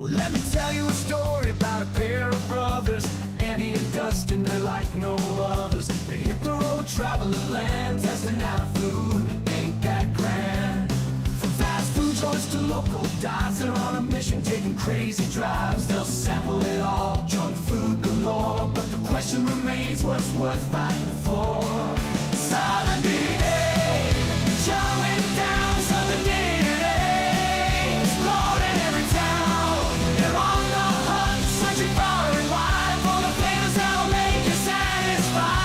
Well, let me tell you a story about a pair of brothers, Andy and Dustin. They're like no others. They hit the road, traveling land, testing out food. Ain't that grand? From fast food joints to local dives, they're on a mission, taking crazy drives. They'll sample it all, junk food galore. But the question remains, what's worth fighting for? Southern DNA, showing down Southern DNA, exploring every town. They're on the hunt, searching far and wide for the flavors that'll make you satisfied.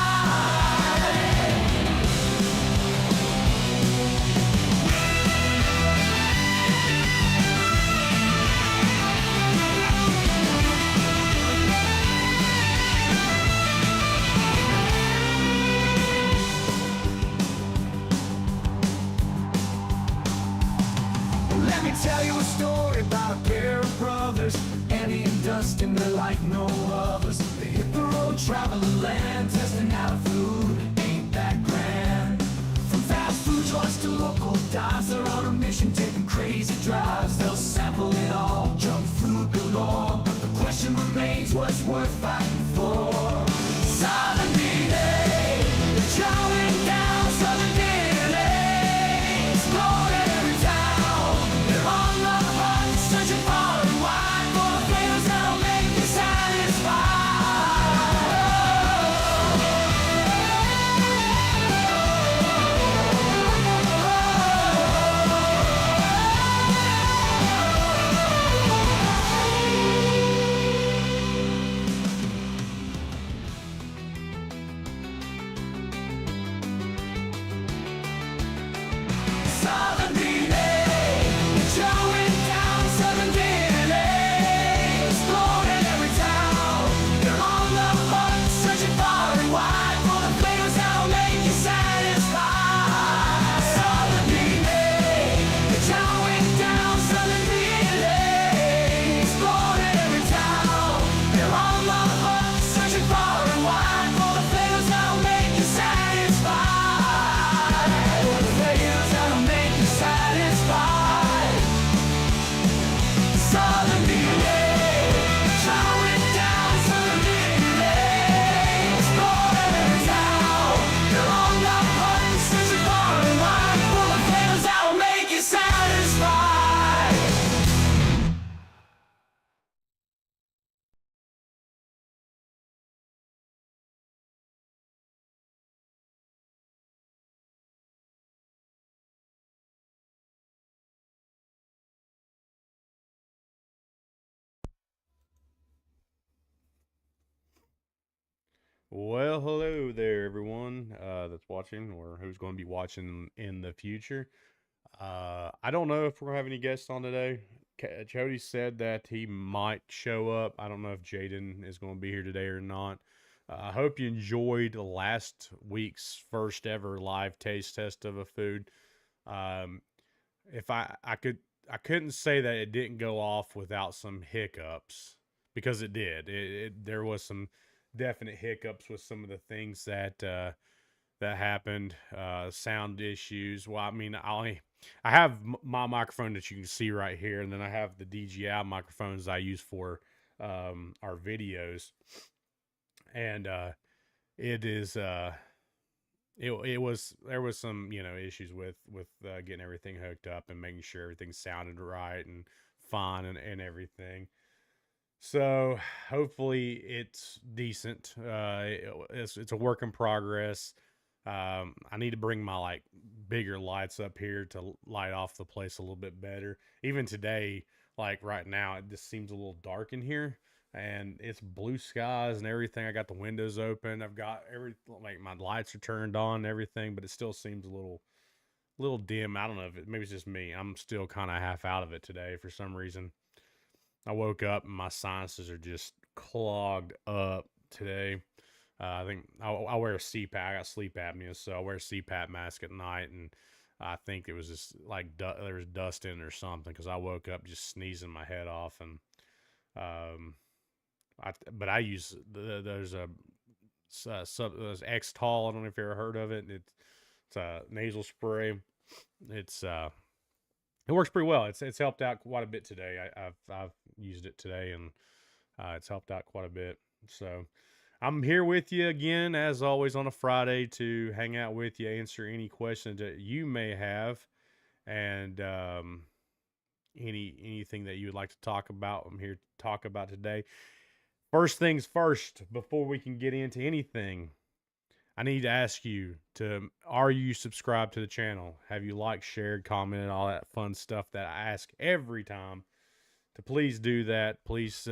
Let me tell you a story about a pair of brothers, Andy and Dustin. They're like no others. They hit the road, traveling land, testing out food. Ain't that grand? From fast food joints to local dives, they're on a mission, taking crazy drives. They'll sample it all, junk food galore. But the question remains, what's worth fighting for? Southern DNA, they're chowing down Southern DNA, exploring every town. They're on the hunt, searching far and wide for the flavors that'll make you satisfied. Southern DNA, chowing down Southern DNA, exploring every town. They're on the hunt, searching far and wide for the flavors that'll make you satisfied. Southern DNA, chowing down Southern DNA, exploring every town. They're on the hunt, searching far and wide for the flavors that'll make you satisfied. For the flavors that'll make you satisfied. Southern DNA, chowing down Southern DNA, exploring every town. They're on the hunt, searching far and wide for the flavors that'll make you satisfied. Well, hello there, everyone that's watching or who's going to be watching in the future. I don't know if we're going to have any guests on today. Jody said that he might show up. I don't know if Jaden is going to be here today or not. I hope you enjoyed last week's first ever live taste test of a food. Um, if I couldn't say that it didn't go off without some hiccups because it did. There was some definite hiccups with some of the things that happened. Sound issues. Well, I mean, I have my microphone that you can see right here, and then I have the DJI microphones I use for our videos, and it is it was there was some issues with getting everything hooked up and making sure everything sounded right and fine and everything. So hopefully it's decent. It's a work in progress. I need to bring my like bigger lights up here to light off the place a little bit better. Even today, like right now, it just seems a little dark in here, and it's blue skies and everything. I got the windows open. I've got like my lights are turned on and everything, but it still seems a little dim. I don't know if maybe it's just me. I'm still kind of half out of it today for some reason. I woke up and my sinuses are just clogged up today. I think I wear a CPAP. I got sleep apnea, so I wear a CPAP mask at night, and I think it was just like there was dust in it or something because I woke up just sneezing my head off, and um, but I use there's a there's X-Tol. I don't know if you ever heard of it. It's a nasal spray. It's it works pretty well. It's helped out quite a bit today. I've used it today, and it's helped out quite a bit. So I'm here with you again, as always, on a Friday to hang out with you, answer any questions that you may have, and anything that you would like to talk about. I'm here to talk about today. First things first, before we can get into anything, I need to ask you to, are you subscribed to the channel? Have you liked, shared, commented, all that fun stuff that I ask every time? To please do that. Please,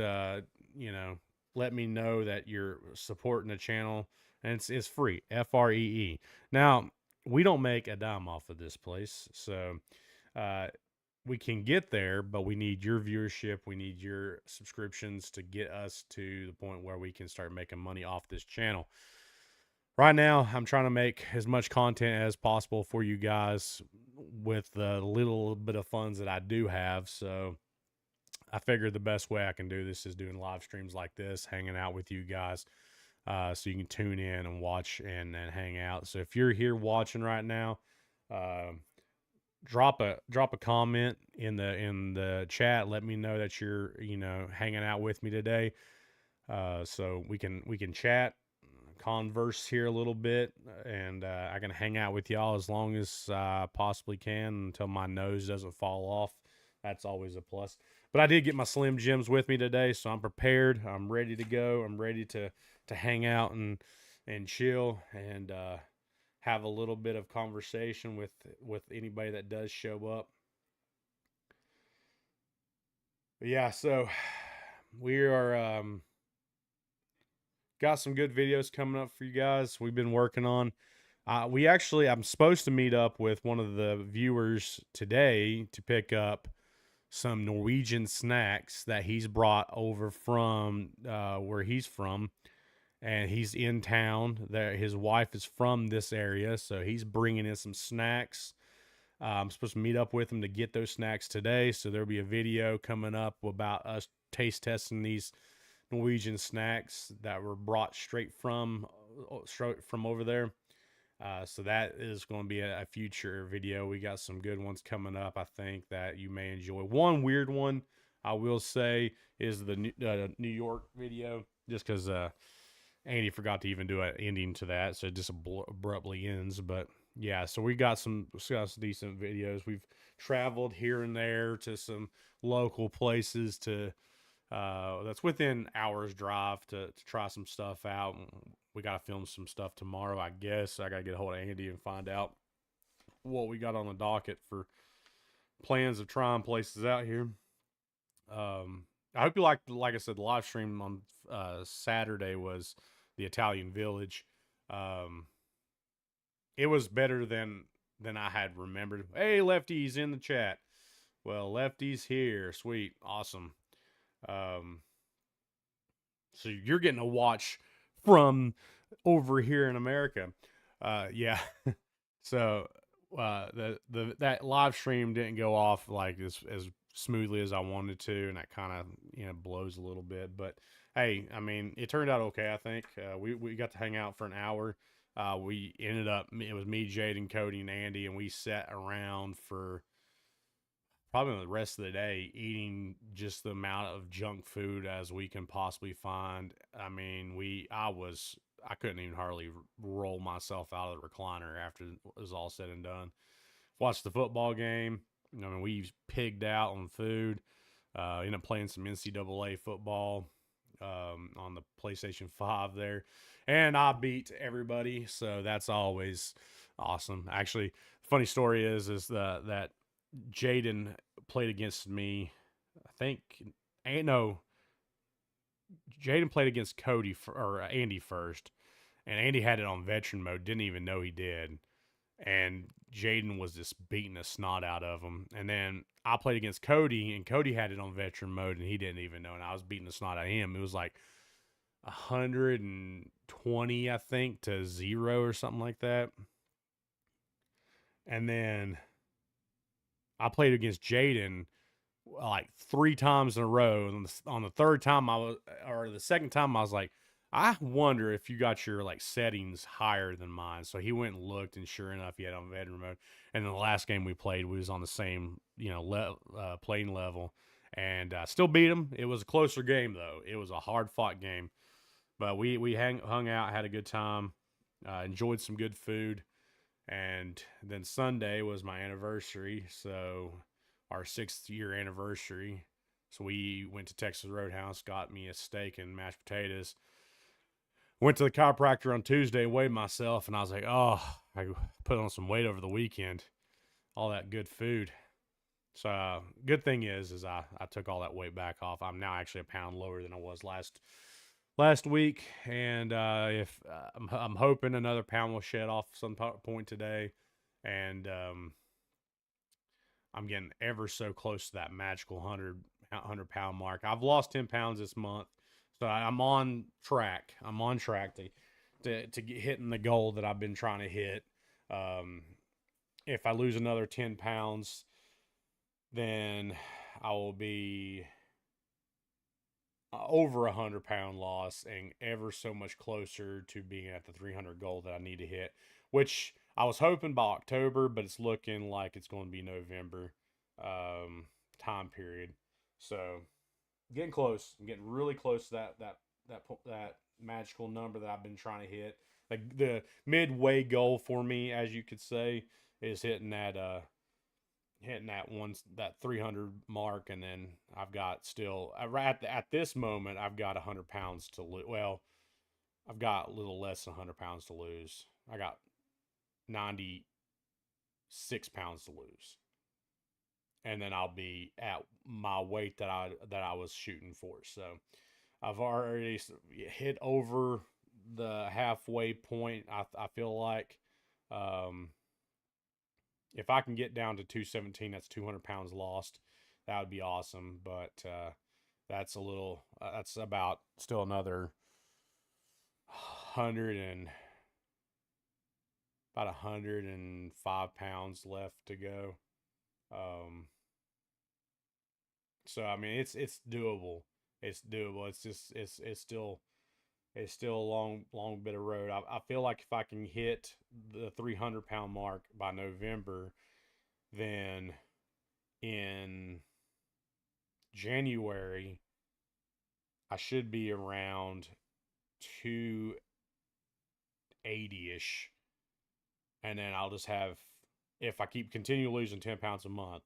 let me know that you're supporting the channel, and it's free, FREE. Now, we don't make a dime off of this place, so uh, we can get there, but we need your viewership. We need your subscriptions to get us to the point where we can start making money off this channel. Right now, I'm trying to make as much content as possible for you guys with the little bit of funds that I do have. So I figured the best way I can do this is doing live streams like this, hanging out with you guys, so you can tune in and watch and hang out. So if you're here watching right now, uh, drop a comment in the chat. Let me know that you're hanging out with me today, so we can chat, converse here a little bit, and I can hang out with y'all as long as I possibly can until my nose doesn't fall off. That's always a plus. But I did get my Slim Jims with me today, so I'm prepared. I'm ready to go. I'm ready to hang out and chill and have a little bit of conversation with anybody that does show up. But yeah, so we are got some good videos coming up for you guys. We've been working on. I'm supposed to meet up with one of the viewers today to pick up some Norwegian snacks that he's brought over from where he's from, and he's in town. There, his wife is from this area, so he's bringing in some snacks. I'm supposed to meet up with him to get those snacks today, so there'll be a video coming up about us taste testing these Norwegian snacks that were brought straight from over there. So that is going to be a future video. We got some good ones coming up, I think, that you may enjoy. One weird one, I will say, is the New York video, just because Andy forgot to even do an ending to that, so it just abruptly ends. But yeah, so we got some decent videos. We've traveled here and there to some local places to that's within hours drive to try some stuff out. We got to film some stuff tomorrow, I guess. I got to get a hold of Andy and find out what we got on the docket for plans of trying places out here. I hope you liked, like I said, the live stream on Saturday was the Italian Village. It was better than I had remembered. Hey, Lefty's in the chat. Well, Lefty's here. Sweet. Awesome. So you're getting a watch from over here in America. Yeah. So that live stream didn't go off like as smoothly as I wanted to, and that kind of blows a little bit. But hey, I mean, it turned out okay. I think we got to hang out for an hour. We ended up, it was me, Jade, Cody, and Andy, and we sat around for probably the rest of the day eating just the amount of junk food as we can possibly find. I mean, I couldn't even hardly roll myself out of the recliner after it was all said and done. Watched the football game. I mean, we pigged out on food. Ended up playing some NCAA football on the PlayStation 5 there. And I beat everybody, so that's always awesome. Actually, funny story is that Jaden played against me. I think, no, Jaden played against or Andy first, and Andy had it on veteran mode. Didn't even know he did, and Jaden was just beating the snot out of him. And then I played against Cody, and Cody had it on veteran mode, and he didn't even know. And I was beating the snot out of him. It was like 120, I think, to 0 or something like that. And then I played against Jaden like 3 times in a row. And on the third time the second time, I was like, I wonder if you got your like settings higher than mine. So he went and looked, and sure enough, he had on veteran mode. And then the last game we played, we was on the same, playing level, and still beat him. It was a closer game though. It was a hard fought game, but we hung out, had a good time, enjoyed some good food, and then Sunday was my anniversary, so our 6th year anniversary. So we went to Texas Roadhouse, got me a steak and mashed potatoes. Went to the chiropractor on Tuesday, weighed myself, and I was like, oh, I put on some weight over the weekend. All that good food. So good thing is I took all that weight back off. I'm now actually a pound lower than I was last week, and if I'm hoping another pound will shed off some point today, and I'm getting ever so close to that magical 100 pound mark. I've lost 10 pounds this month, so I'm on track. I'm on track to get hitting the goal that I've been trying to hit. If I lose another 10 pounds, then I will be over 100 pound loss and ever so much closer to being at the 300 goal that I need to hit, which I was hoping by October, but it's looking like it's going to be November time period. So getting close. I'm getting really close to that magical number that I've been trying to hit. Like the midway goal for me, as you could say, is hitting that 300 mark, and then I've got still at this moment I've got 100 pounds to lose. Well, I've got a little less than 100 pounds to lose. I got 96 pounds to lose, and then I'll be at my weight that I was shooting for. So I've already hit over the halfway point. I feel like if I can get down to 217, that's 200 pounds lost. That would be awesome. But that's that's about still another 105 pounds left to go. So I mean, it's doable. It's doable. It's still a long bit of road. I feel like if I can hit the 300 pound mark by November, then in January I should be around 280-ish, and then I'll just have, if I continue losing 10 pounds a month,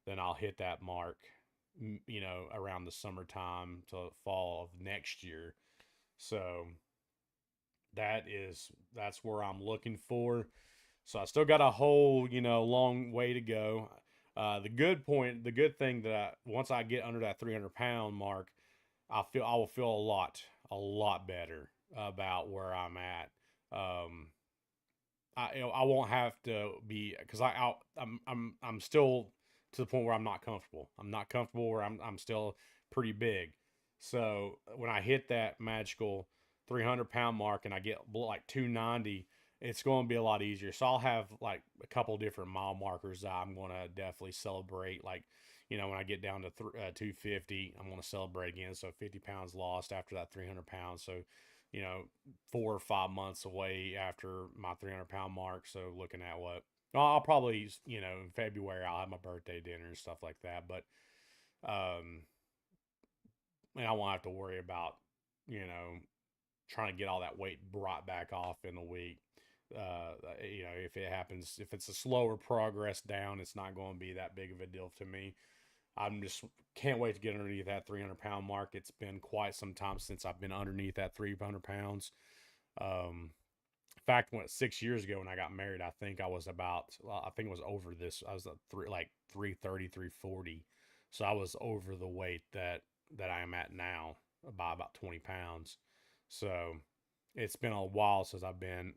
then I'll hit that mark, around the summertime to fall of next year. So that's where I'm looking for. So I still got a whole, long way to go. The good thing that once I get under that 300 pound mark, I will feel a lot better about where I'm at. I won't have to be, because I'm still to the point where I'm not comfortable. I'm not comfortable where I'm still pretty big. So when I hit that magical 300 pound mark and I get like 290, it's going to be a lot easier. So I'll have like a couple different mile markers that I'm going to definitely celebrate. Like, when I get down to 250, I'm going to celebrate again. So 50 pounds lost after that 300 pounds. So, 4 or 5 months away after my 300 pound mark. So looking at what I'll probably, in February, I'll have my birthday dinner and stuff like that. But, and I won't have to worry about, trying to get all that weight brought back off in a week. If it happens, if it's a slower progress down, it's not going to be that big of a deal to me. I'm just can't wait to get underneath that 300 pound mark. It's been quite some time since I've been underneath that 300 pounds. In fact, 6 years ago when I got married, I think it was over this. I was at 330, 340. So I was over the weight that I am at now by about 20 pounds. So it's been a while since I've been,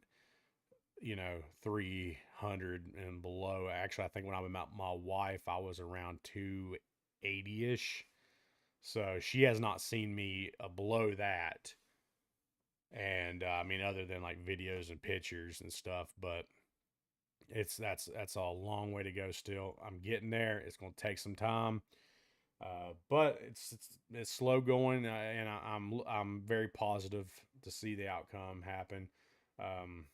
300 and below. Actually, I think when I met my wife, I was around 280-ish. So she has not seen me below that. And I mean, other than like videos and pictures and stuff, but that's a long way to go still. I'm getting there. It's going to take some time. But it's slow going, and I'm very positive to see the outcome happen. Um,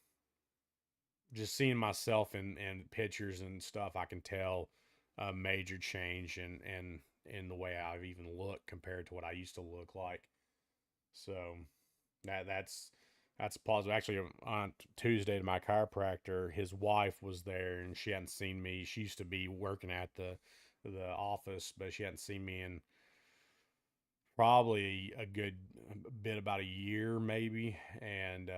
just seeing myself in pictures and stuff, I can tell a major change in the way I've even looked compared to what I used to look like. So that's positive. Actually, on Tuesday to my chiropractor, his wife was there, and she hadn't seen me. She used to be working at the office, but she hadn't seen me in probably a good bit, about a year maybe. And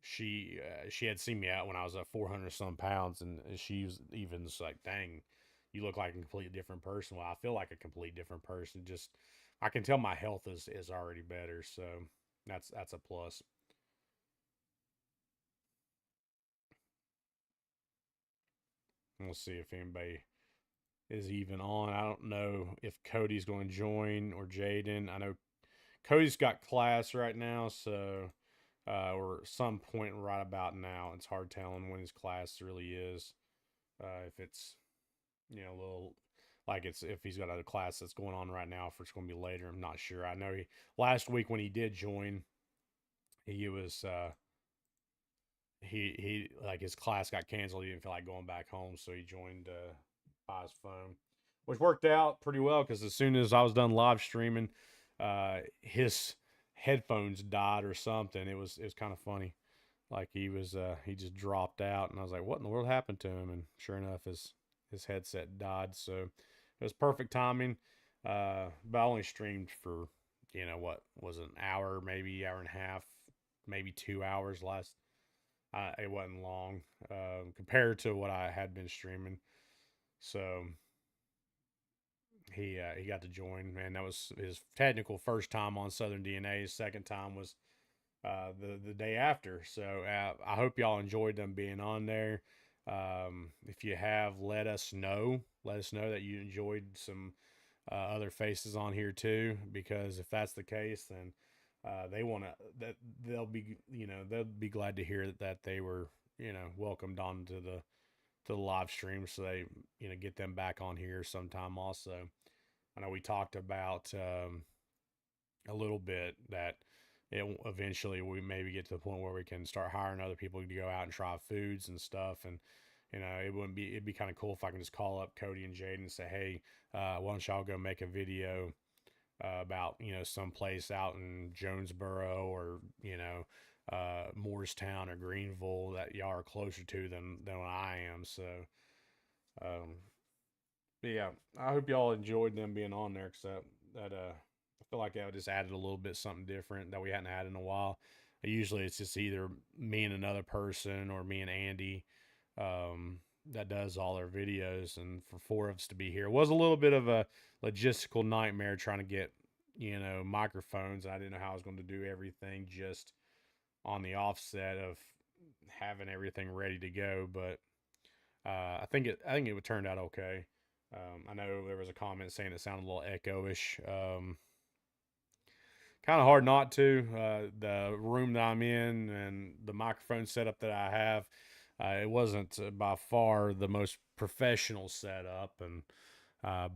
she had seen me out when I was at 400 some pounds, and she was even just like, "Dang, you look like a completely different person." Well, I feel like a complete different person. Just I can tell my health is already better, so that's a plus. We'll see if anybody is even on. I don't know if Cody's going to join or Jaden. I know Cody's got class right now, so or some point right about now. It's hard telling when his class really is. If it's a little like it's if he's got a class that's going on right now, if it's going to be later, I'm not sure. I know last week when he did join, he was he like his class got canceled. He didn't feel like going back home, so he joined by his phone, which worked out pretty well because as soon as I was done live streaming, his headphones died or something. It was kind of funny. Like he just dropped out, and I was like, "What in the world happened to him?" And sure enough, his headset died. So it was perfect timing. But I only streamed for what was it, an hour, maybe hour and a half, maybe 2 hours last. It wasn't long compared to what I had been streaming. So he got to join, and that was his technical first time on Southern DN'A. His second time was the day after. So I hope y'all enjoyed them being on there. If you have, let us know. Let us know that you enjoyed some other faces on here too, because if that's the case, then they want to that they'll be glad to hear that they were welcomed onto the live stream, so they get them back on here sometime. Also, I know we talked about a little bit that eventually we maybe get to the point where we can start hiring other people to go out and try foods and stuff. And it'd be kind of cool if I can just call up Cody and Jaden and say, hey, why don't y'all go make a video about some place out in Jonesboro or Moorestown or Greenville that y'all are closer to than what I am. So um, but yeah, I hope y'all enjoyed them being on there, because I feel like that just added a little bit something different that we hadn't had in a while. Usually it's just either me and another person or me and Andy that does all our videos, and for four of us to be here was a little bit of a logistical nightmare trying to get microphones. I didn't know how I was going to do everything just on the offset of having everything ready to go, but I think it turned out okay. I know there was a comment saying it sounded a little echo-ish. Kind of hard not to. The room that I'm in and the microphone setup that I have, it wasn't by far the most professional setup, and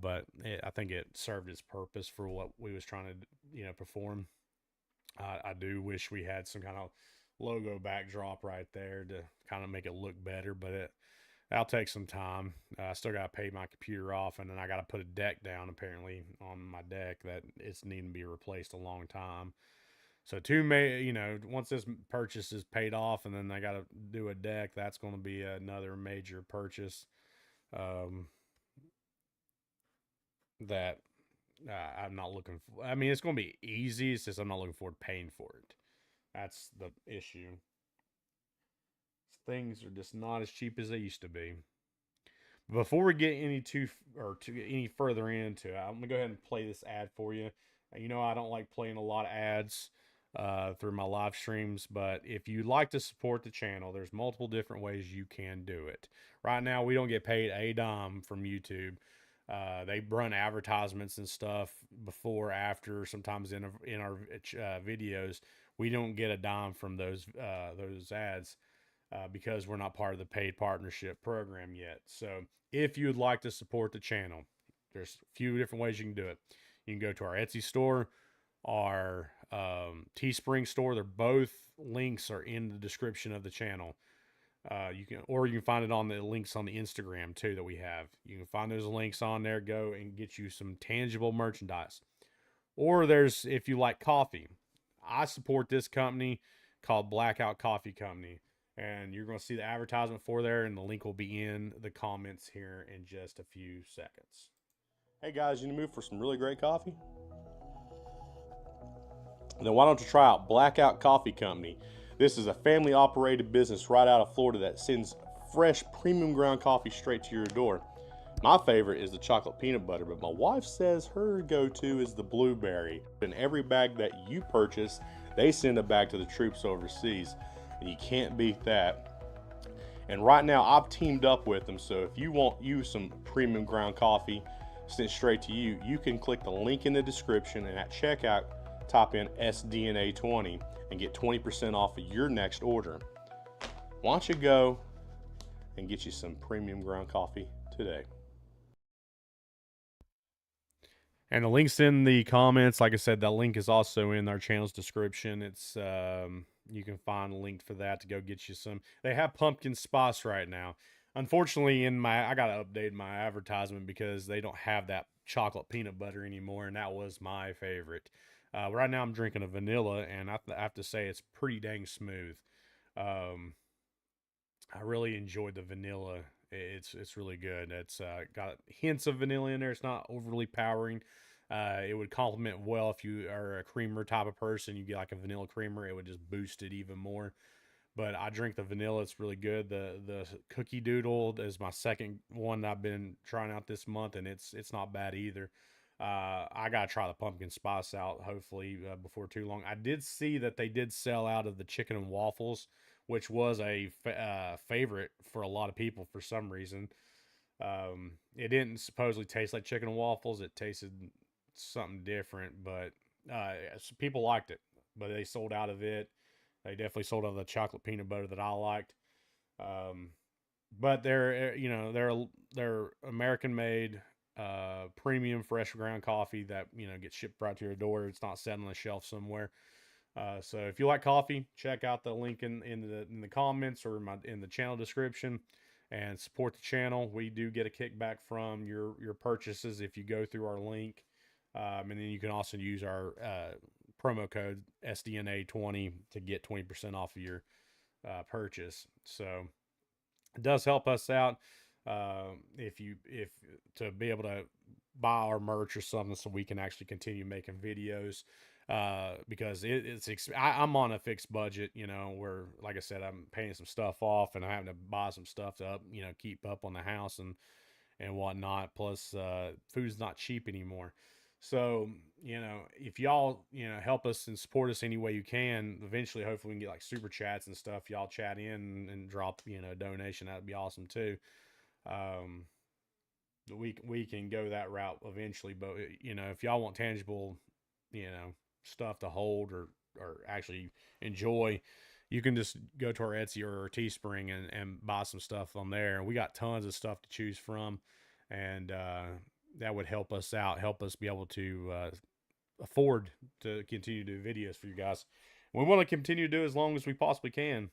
but I think it served its purpose for what we was trying to perform. I do wish we had some kind of logo backdrop right there to kind of make it look better, but that'll take some time. I still got to pay my computer off, and then I got to put a deck down apparently on my deck that it's needing to be replaced a long time. So once this purchase is paid off, and then I got to do a deck, that's going to be another major purchase um, that I'm not looking for. I mean, it's going to be easy. It's just I'm not looking forward to paying for it. That's the issue. Things are just not as cheap as they used to be. Before we get any further into it, I'm gonna go ahead and play this ad for you. I don't like playing a lot of ads through my live streams, but if you'd like to support the channel, there's multiple different ways you can do it. Right now, we don't get paid a dime from YouTube. They run advertisements and stuff before, after, sometimes in our videos. We don't get a dime from those ads because we're not part of the paid partnership program yet. So if you'd like to support the channel, There's a few different ways you can do it. You can go to our Etsy store, our Teespring store. They're both links are in the description of the channel. You can find it on the links on the Instagram too that we have. You can find those links on there. Go and get you some tangible merchandise. Or if you like coffee, I support this company called Blackout Coffee Company, and you're going to see the advertisement for there, and the link will be in the comments here in just a few seconds. Hey guys, you in the mood for some really great coffee? Then why don't you try out Blackout Coffee Company? This is a family operated business right out of Florida that sends fresh premium ground coffee straight to your door. My favorite is the chocolate peanut butter, but my wife says her go-to is the blueberry. In every bag that you purchase, they send a bag to the troops overseas, and you can't beat that. And right now I've teamed up with them, so if you want some premium ground coffee sent straight to you, you can click the link in the description, and at checkout type in SDNA20 and get 20% off of your next order. Why don't you go and get you some premium ground coffee today? And the link's in the comments. Like I said, that link is also in our channel's description. It's you can find a link for that to go get you some. They have pumpkin spice right now. Unfortunately, I gotta update my advertisement because they don't have that chocolate peanut butter anymore, and that was my favorite. Right now I'm drinking a vanilla, and I have to say it's pretty dang smooth. I really enjoyed the vanilla. It's really good. It's got hints of vanilla in there. It's not overly powering. It would complement well if you are a creamer type of person. You get like a vanilla creamer, it would just boost it even more. But I drink the vanilla. It's really good. The cookie doodle is my second one that I've been trying out this month, and it's not bad either. I gotta try the pumpkin spice out hopefully before too long. I did see that they did sell out of the chicken and waffles, which was a favorite for a lot of people for some reason. It didn't supposedly taste like chicken and waffles. It tasted something different, but people liked it. But they sold out of it. They definitely sold out of the chocolate peanut butter that I liked. But they're American made, premium fresh ground coffee that gets shipped right to your door. It's not sitting on the shelf somewhere. So if you like coffee, check out the link in the comments or in the channel description, and support the channel. We do get a kickback from your purchases if you go through our link, and then you can also use our promo code SDNA20 to get 20% off of your purchase. So it does help us out if to be able to buy our merch or something, so we can actually continue making videos. Because I'm on a fixed budget, where, like I said, I'm paying some stuff off and I'm having to buy some stuff to keep up on the house and whatnot. Plus, food's not cheap anymore. So, if y'all, help us and support us any way you can, eventually, hopefully we can get like super chats and stuff. Y'all chat in and drop, a donation. That'd be awesome too. We can go that route eventually, but if y'all want tangible, stuff to hold or actually enjoy, you can just go to our Etsy or our Teespring and buy some stuff on there. And we got tons of stuff to choose from, and that would help us out, help us be able to afford to continue to do videos for you guys. We want to continue to do as long as we possibly can.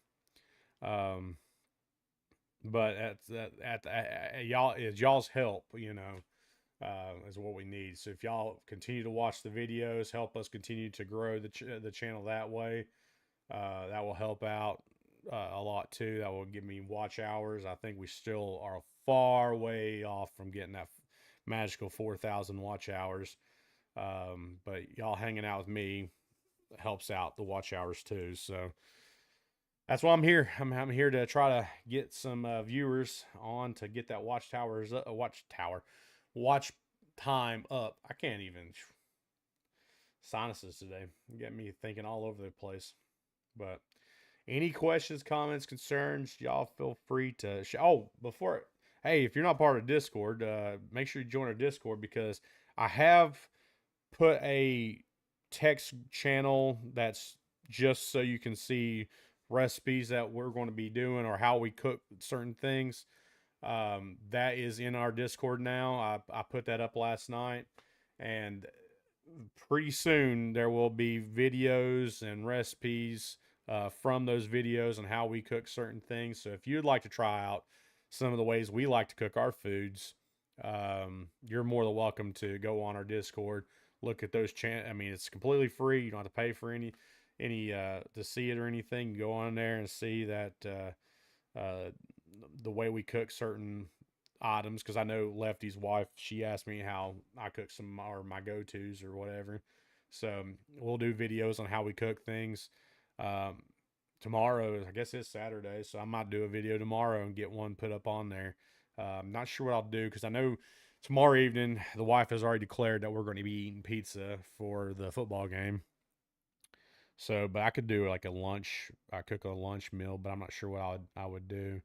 But y'all's help, is what we need. So if y'all continue to watch the videos, help us continue to grow the channel that way. That will help out a lot too. That will give me watch hours. I think we still are far way off from getting that magical 4,000 watch hours. But y'all hanging out with me helps out the watch hours too. So that's why I'm here. I'm here to try to get some viewers on to get that watch time up. I can't even. Sinuses today get me thinking all over the place. But any questions, comments, concerns, y'all feel free to hey, if you're not part of Discord, make sure you join our Discord, because I have put a text channel that's just so you can see recipes that we're going to be doing or how we cook certain things. That is in our Discord now. I put that up last night, and pretty soon there will be videos and recipes from those videos on how we cook certain things. So if you'd like to try out some of the ways we like to cook our foods, you're more than welcome to go on our Discord, look at those I mean, it's completely free. You don't have to pay for any to see it or anything. You go on there and see that the way we cook certain items, because I know Lefty's wife, she asked me how I cook some or my go-tos or whatever. So we'll do videos on how we cook things. Um, Tomorrow, I guess it's Saturday, so I might do a video tomorrow and get one put up on there. I'm not sure what I'll do because I know tomorrow evening the wife has already declared that we're going to be eating pizza for the football game. So, but I could do like a lunch. I cook a lunch meal, but I'm not sure what I would do.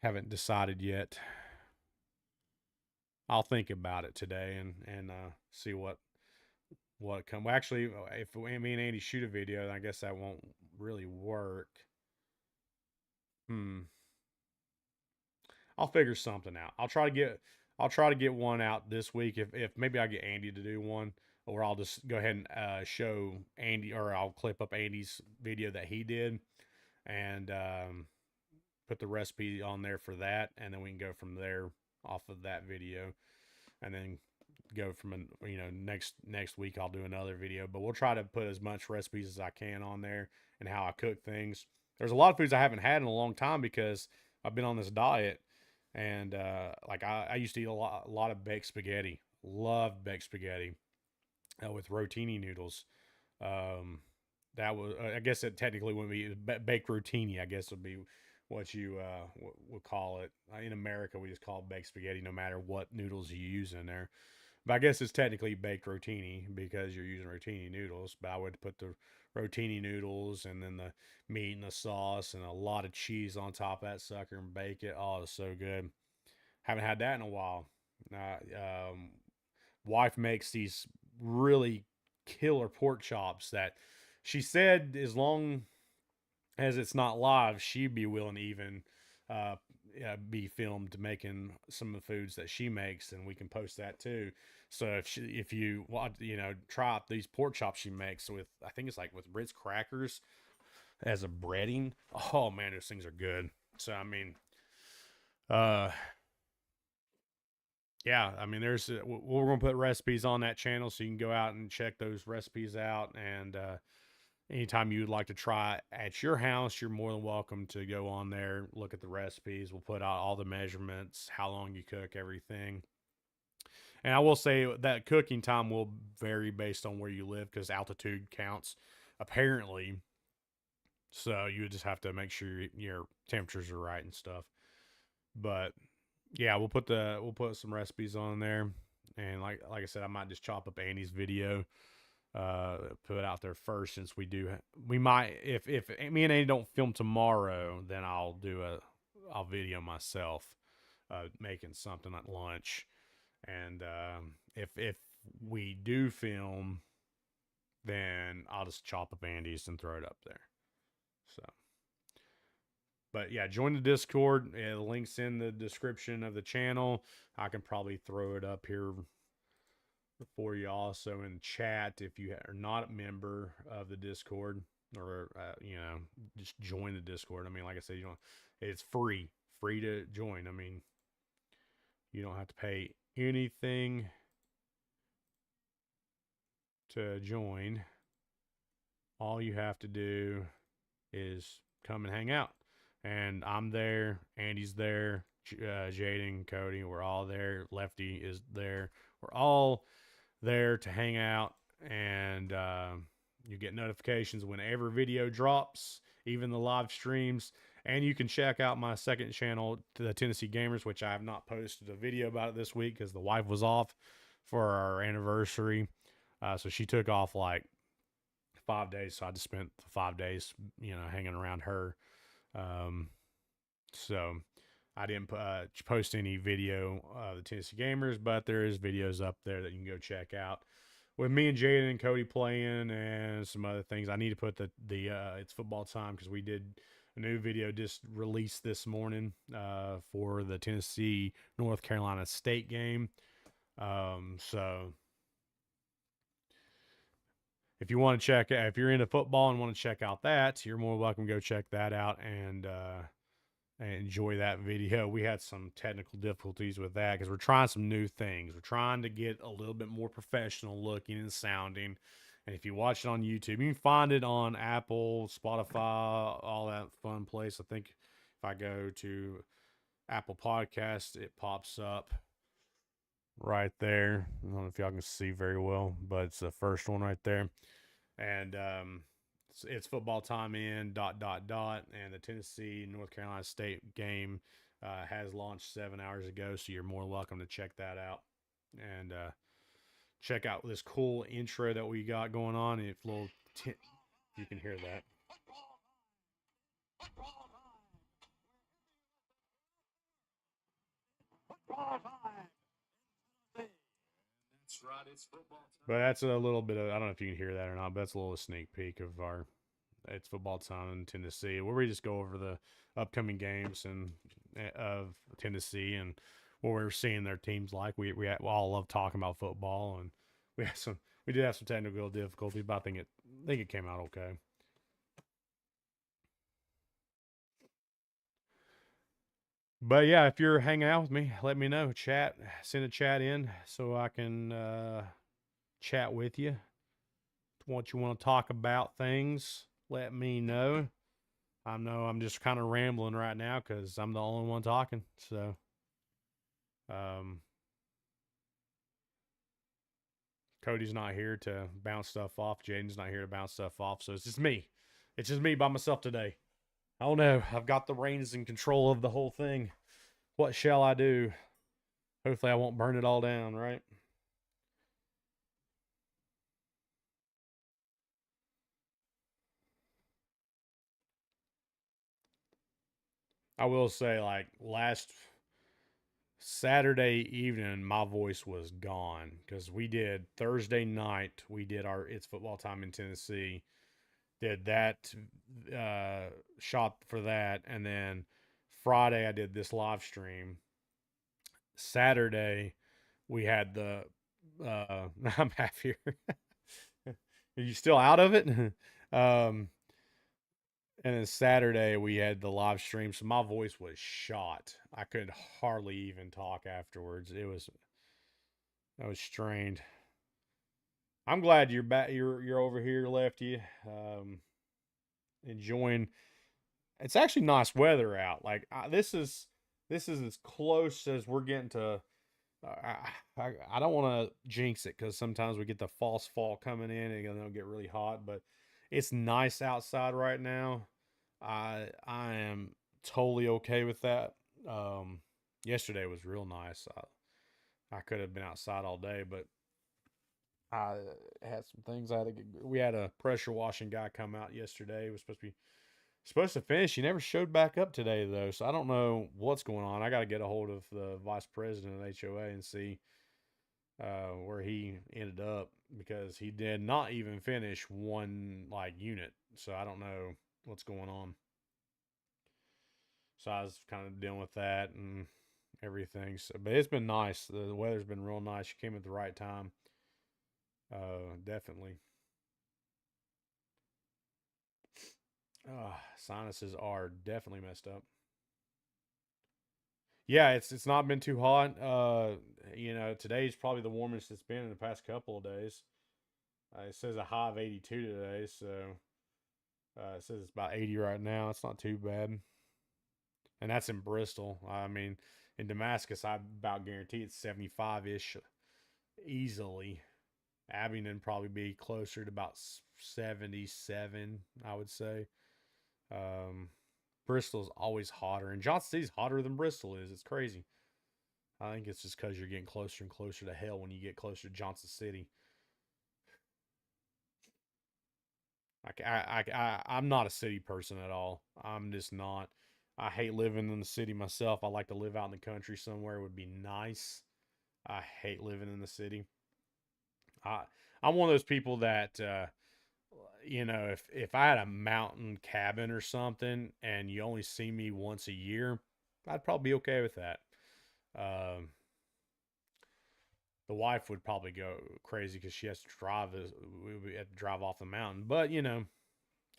Haven't decided yet. I'll think about it today and see what come. Well, actually, if me and Andy shoot a video, I guess that won't really work. Hmm. I'll figure something out. I'll try to get one out this week. If maybe I get Andy to do one, or I'll just go ahead and show Andy, or I'll clip up Andy's video that he did, and put the recipe on there for that, and then we can go from there off of that video, and then go from next week I'll do another video. But we'll try to put as much recipes as I can on there and how I cook things. There's a lot of foods I haven't had in a long time because I've been on this diet, and like I used to eat a lot of baked spaghetti. Love baked spaghetti with rotini noodles. Um, that was I guess it technically wouldn't be baked rotini. I guess would be what you would call it. In America, we just call it baked spaghetti, no matter what noodles you use in there. But I guess it's technically baked rotini because you're using rotini noodles. But I would put the rotini noodles and then the meat and the sauce and a lot of cheese on top of that sucker and bake it. Oh, it's so good. Haven't had that in a while. Wife makes these really killer pork chops that she said as long as it's not live, she'd be willing to even uh, be filmed making some of the foods that she makes, and we can post that too. So if you want, try out these pork chops she makes with, I think it's like with Ritz crackers as a breading. Oh man, those things are good. So I mean, uh, yeah, I mean, we're gonna put recipes on that channel, so you can go out and check those recipes out. And anytime you'd like to try at your house, you're more than welcome to go on there, look at the recipes. We'll put out all the measurements, how long you cook, everything. And I will say that cooking time will vary based on where you live because altitude counts, apparently. So you would just have to make sure your temperatures are right and stuff. But yeah, we'll put some recipes on there, and like I said, I might just chop up Andy's video, put it out there first since we might if me and Andy don't film tomorrow, then I'll video myself making something at lunch, and if we do film, then I'll just chop up Andy's and throw it up there. So. But yeah, join the Discord. The link's in the description of the channel. I can probably throw it up here for you also in chat if you are not a member of the Discord, or just join the Discord. I mean, like I said, it's free to join. I mean, you don't have to pay anything to join. All you have to do is come and hang out. And I'm there. Andy's there. Jaden, Cody, we're all there. Lefty is there. We're all there to hang out, and you get notifications whenever video drops, even the live streams. And you can check out my second channel, the Tennessee Gamers, which I have not posted a video about it this week because the wife was off for our anniversary. So she took off like 5 days. So I just spent the 5 days, hanging around her. So I didn't post any video of the Tennessee Gamers, but there is videos up there that you can go check out with me and Jaden and Cody playing and some other things. I need to put the it's football time because we did A new video just released this morning for the Tennessee North Carolina State game. So if you want to check, if you're into football and want to check out that, you're more welcome to go check that out and enjoy that video. We had some technical difficulties with that because we're trying some new things. We're trying to get a little bit more professional looking and sounding. And if you watch it on YouTube, you can find it on Apple, Spotify, all that fun place. I think if I go to Apple Podcast, it pops up right there. I don't know if y'all can see very well, but it's the first one right there. And it's football time in ... And the Tennessee North Carolina State game has launched 7 hours ago, so you're more welcome to check that out and check out this cool intro that we got going on. If you can hear that. That's right, it's football time. But that's a little bit of, I don't know if you can hear that or not, but that's a little sneak peek of our It's Football Time in Tennessee, where we just go over the upcoming games and of Tennessee and what we're seeing their teams like. We all love talking about football, and we did have some technical difficulties, but I think it came out okay. But yeah, if you're hanging out with me, let me know. Send a chat in so I can chat with you. What you want to talk about things, let me know. I know I'm just kind of rambling right now because I'm the only one talking. So, Cody's not here to bounce stuff off. Jaden's not here to bounce stuff off. So it's just me. It's just me by myself today. I don't know. I've got the reins and control of the whole thing. What shall I do? Hopefully I won't burn it all down, right? I will say, like, last Saturday evening, my voice was gone because we did Thursday night. We did our It's Football Time in Tennessee. Did that shot for that, and then Friday I did this live stream. Saturday we had the I'm half here. Are you still out of it? And then Saturday we had the live stream, so my voice was shot. I could hardly even talk afterwards. I was strained. I'm glad you're back. You're over here, Lefty. Enjoying. It's actually nice weather out. Like this is as close as we're getting to. I don't want to jinx it because sometimes we get the false fall coming in and it'll get really hot. But it's nice outside right now. I am totally okay with that. Yesterday was real nice. I could have been outside all day, but I had some things I had to get. We had a pressure washing guy come out yesterday. He was supposed to finish. He never showed back up today though, so I don't know what's going on. I got to get a hold of the vice president of HOA and see where he ended up because he did not even finish one unit. So I don't know what's going on. So I was kind of dealing with that and everything. So, but it's been nice. The weather's been real nice. You came at the right time. Definitely. Sinuses are definitely messed up. Yeah, it's not been too hot. Today's probably the warmest it's been in the past couple of days. It says a high of 82 today, so it says it's about 80 right now. It's not too bad. And that's in Bristol. I mean, in Damascus, I about guarantee it's 75-ish easily. Abingdon probably be closer to about 77, I would say. Bristol's always hotter, and Johnson City's hotter than Bristol is. It's crazy. I think it's just because you're getting closer and closer to hell when you get closer to Johnson City. I'm not a city person at all. I'm just not. I hate living in the city myself. I like to live out in the country somewhere. It would be nice. I hate living in the city. I'm one of those people that you know, if I had a mountain cabin or something and you only see me once a year, I'd probably be okay with that. Um, the wife would probably go crazy because she has to drive. We would have to drive off the mountain, but you know,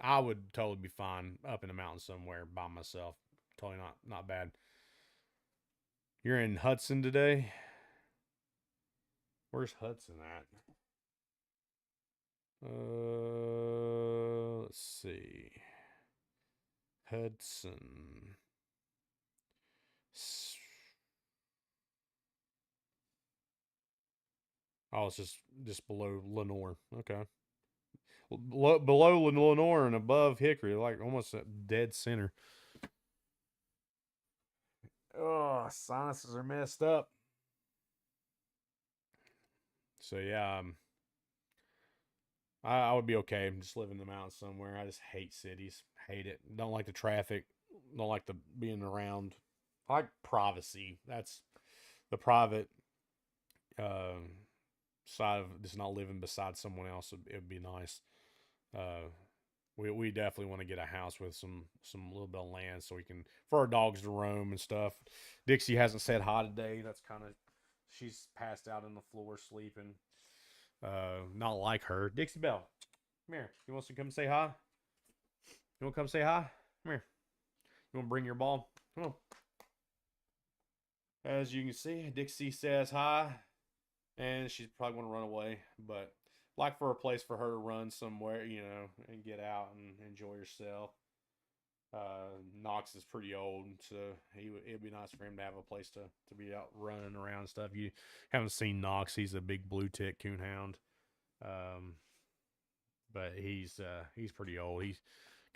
I would totally be fine up in the mountain somewhere by myself. Totally not bad. You're in Hudson today. Where's Hudson at? Let's see. Hudson. Oh, it's just below Lenore. Okay, below Lenore and above Hickory, like almost at dead center. Oh, sinuses are messed up. So yeah, I would be okay. Just living in the mountains somewhere. I just hate cities. Hate it. Don't like the traffic. Don't like the being around. I like privacy. That's the private uh, side of just not living beside someone else. It'd be nice. Uh, we definitely want to get a house with some little bit of land so we can for our dogs to roam and stuff. Dixie hasn't said hi today. That's kind of she's passed out on the floor sleeping. Not like her. Dixie Bell, come here. You want to come say hi? You want to come say hi? Come here. You want to bring your ball? Come on. As you can see, Dixie says hi, and she's probably going to run away. But like for a place for her to run somewhere, you know, and get out and enjoy herself. Knox is pretty old, so it'd be nice for him to have a place to be out running around and stuff. You haven't seen Knox; he's a big blue tick coonhound, but he's pretty old. He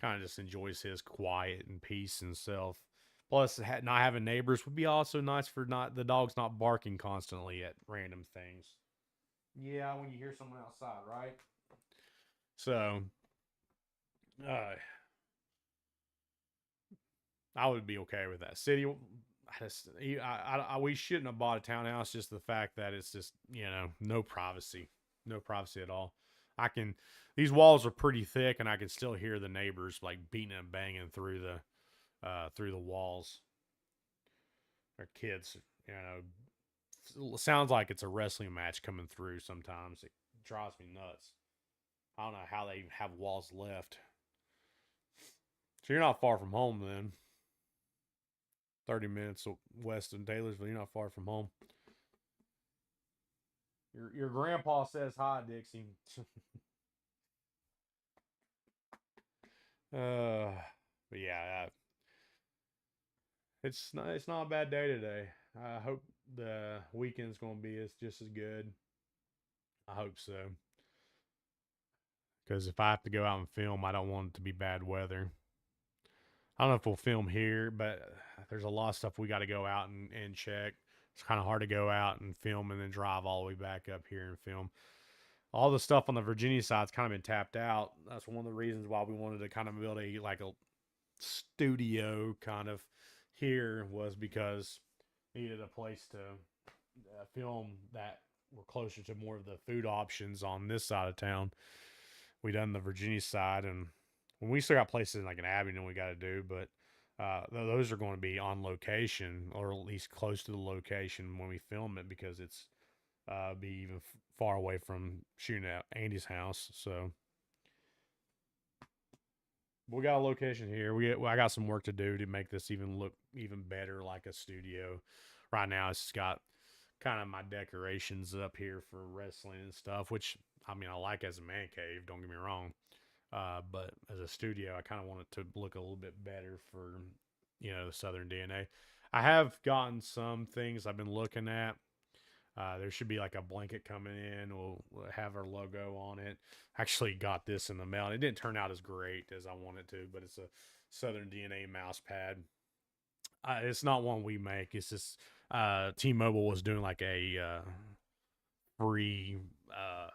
kind of just enjoys his quiet and peace and self. Plus, not having neighbors would be also nice for not the dogs not barking constantly at random things. Yeah, when you hear someone outside, right? So, uh, I would be okay with that. City, we shouldn't have bought a townhouse. Just the fact that it's just no privacy, no privacy at all. I can these walls are pretty thick, and I can still hear the neighbors like beating and banging through the walls. Their kids, sounds like it's a wrestling match coming through. Sometimes it drives me nuts. I don't know how they even have walls left. So you're not far from home then. 30 minutes west of Taylorsville. You're not far from home. Your grandpa says hi, Dixie. But yeah, it's not a bad day today. I hope the weekend's gonna be just as good. I hope so. Because if I have to go out and film, I don't want it to be bad weather. I don't know if we'll film here, but there's a lot of stuff we got to go out and check. It's kind of hard to go out and film and then drive all the way back up here and film. All the stuff on the Virginia side's kind of been tapped out. That's one of the reasons why we wanted to kind of build a studio kind of here was because we needed a place to film that were closer to more of the food options on this side of town. We done the Virginia side, and when we still got places like in Abingdon we got to do, but those are going to be on location or at least close to the location when we film it because it's be even far away from shooting at Andy's house. So we got a location here. I got some work to do to make this even look even better like a studio. Right now, it's got kind of my decorations up here for wrestling and stuff, which I mean I like as a man cave. Don't get me wrong, but as a studio, I kind of want it to look a little bit better for the Southern DNA. I have gotten some things I've been looking at. There should be like a blanket coming in. We'll have our logo on it. Actually, got this in the mail. It didn't turn out as great as I wanted to, but it's a Southern DNA mouse pad. It's not one we make. It's just T-Mobile was doing like a free uh,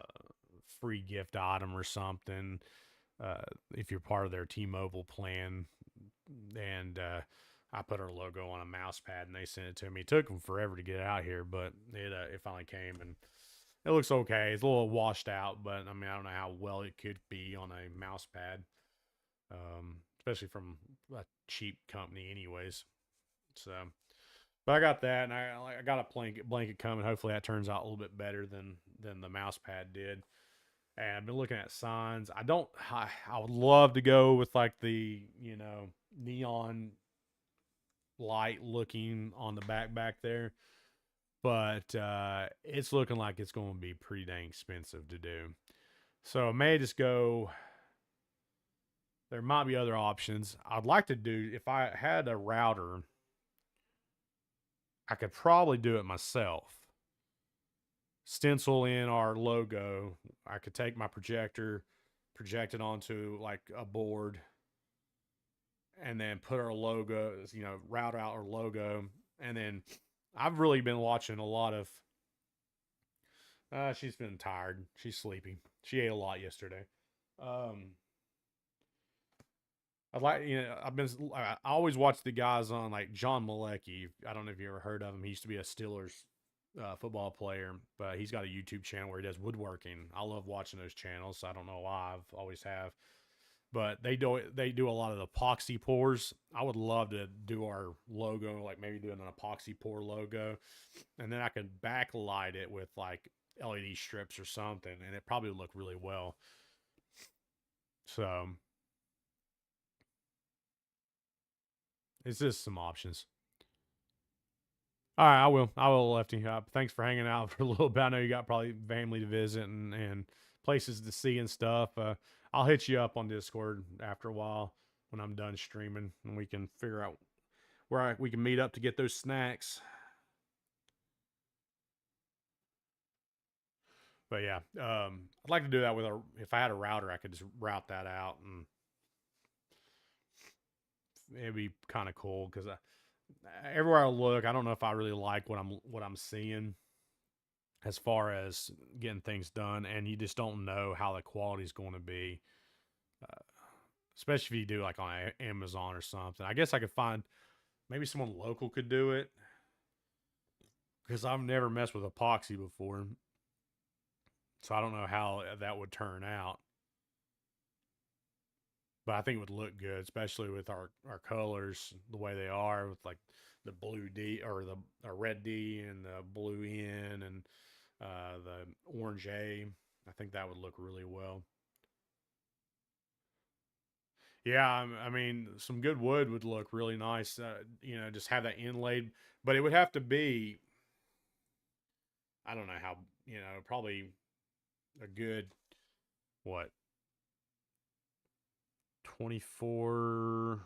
free gift item or something if you're part of their T-Mobile plan, and I put our logo on a mouse pad and they sent it to me. It took them forever to get out here, but it finally came, and it looks okay. It's a little washed out, but I mean, I don't know how well it could be on a mouse pad, especially from a cheap company, anyways. So, but I got that, and I got a blanket coming. Hopefully, that turns out a little bit better than the mouse pad did. And I've been looking at signs. I would love to go with like the neon light looking on the back there, but it's looking like it's going to be pretty dang expensive to do. So I may just go. There might be other options. I'd like to do, if I had a router, I could probably do it myself. Stencil in our logo. I could take my projector, project it onto like a board, and then put our logo, route out our logo. And then I've really been watching a lot of. She's been tired. She's sleepy. She ate a lot yesterday. Um, I always watch the guys on like John Malecki. I don't know if you ever heard of him. He used to be a Steelers football player, but he's got a YouTube channel where he does woodworking. I love watching those channels. I don't know why. I've always have. But they do a lot of the epoxy pours. I would love to do our logo, like maybe do an epoxy pour logo, and then I could backlight it with like LED strips or something, and it probably would look really well. So it's just some options. All right, I will, Lefty. Thanks for hanging out for a little bit. I know you got probably family to visit and places to see and stuff. I'll hit you up on Discord after a while when I'm done streaming, and we can figure out where we can meet up to get those snacks. But yeah, I'd like to do that with if I had a router, I could just route that out, and it'd be kind of cool because everywhere I look, I don't know if I really like what I'm seeing as far as getting things done, and you just don't know how the quality is going to be, uh, especially if you do like on Amazon or something. I guess I could find maybe someone local could do it because I've never messed with epoxy before, so I don't know how that would turn out. But I think it would look good, especially with our colors the way they are, with like the blue D or the red D and the blue N and the orange A. I think that would look really well. Yeah, I mean, some good wood would look really nice. Just have that inlaid, but it would have to be. I don't know how. Probably a good what 24.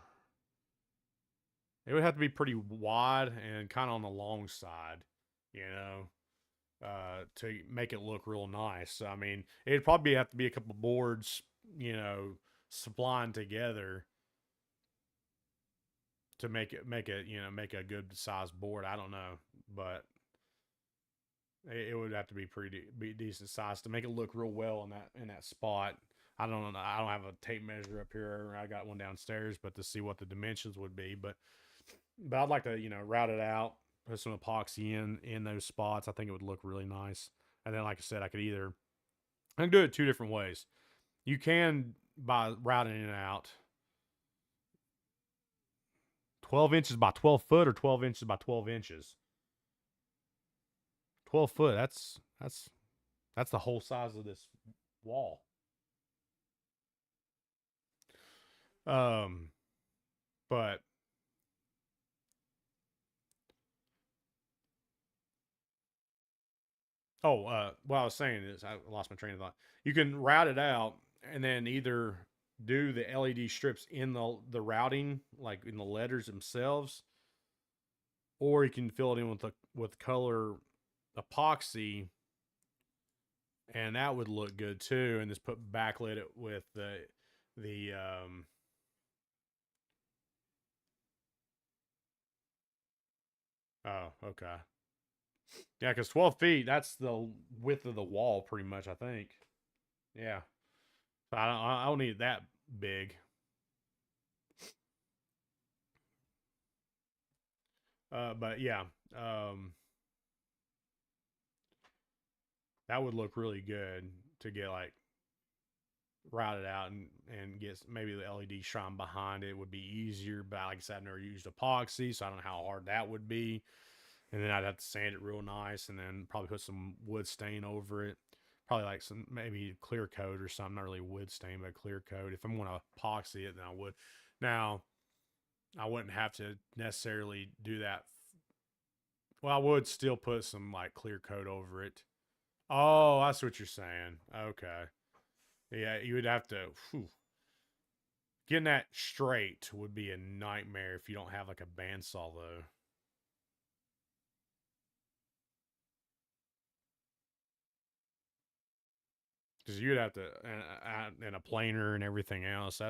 It would have to be pretty wide and kind of on the long side, you to make it look real nice. I mean, it'd probably have to be a couple boards, supplying together to make a good sized board. I don't know, but it would have to be decent size to make it look real well in that spot. I don't know. I don't have a tape measure up here. I got one downstairs, but to see what the dimensions would be, but I'd like to route it out, put some epoxy in those spots. I think it would look really nice. And then, like I said, I can do it two different ways. You can by routing it out 12 inches by 12 foot or 12 inches by 12 inches. 12 foot. That's the whole size of this wall. Um, but what I was saying is I lost my train of thought. You can route it out and then either do the LED strips in the routing, like in the letters themselves, or you can fill it in with color epoxy, and that would look good too. And just backlit it with the oh, okay. Yeah, because 12 feet, that's the width of the wall pretty much, I think. Yeah. I don't need it that big. But yeah. That would look really good to get like routed out and get maybe the LED shine behind it would be easier. But like I said, I've never used epoxy, so I don't know how hard that would be. And then I'd have to sand it real nice and then probably put some wood stain over it. Probably like some maybe clear coat or something, not really wood stain, but clear coat. If I'm going to epoxy it, then I would. Now, I wouldn't have to necessarily do that. Well, I would still put some like clear coat over it. Oh, that's what you're saying. Okay. Yeah, you would have to. Whew. Getting that straight would be a nightmare if you don't have like a bandsaw, though. Because you'd have to, and a planer and everything else.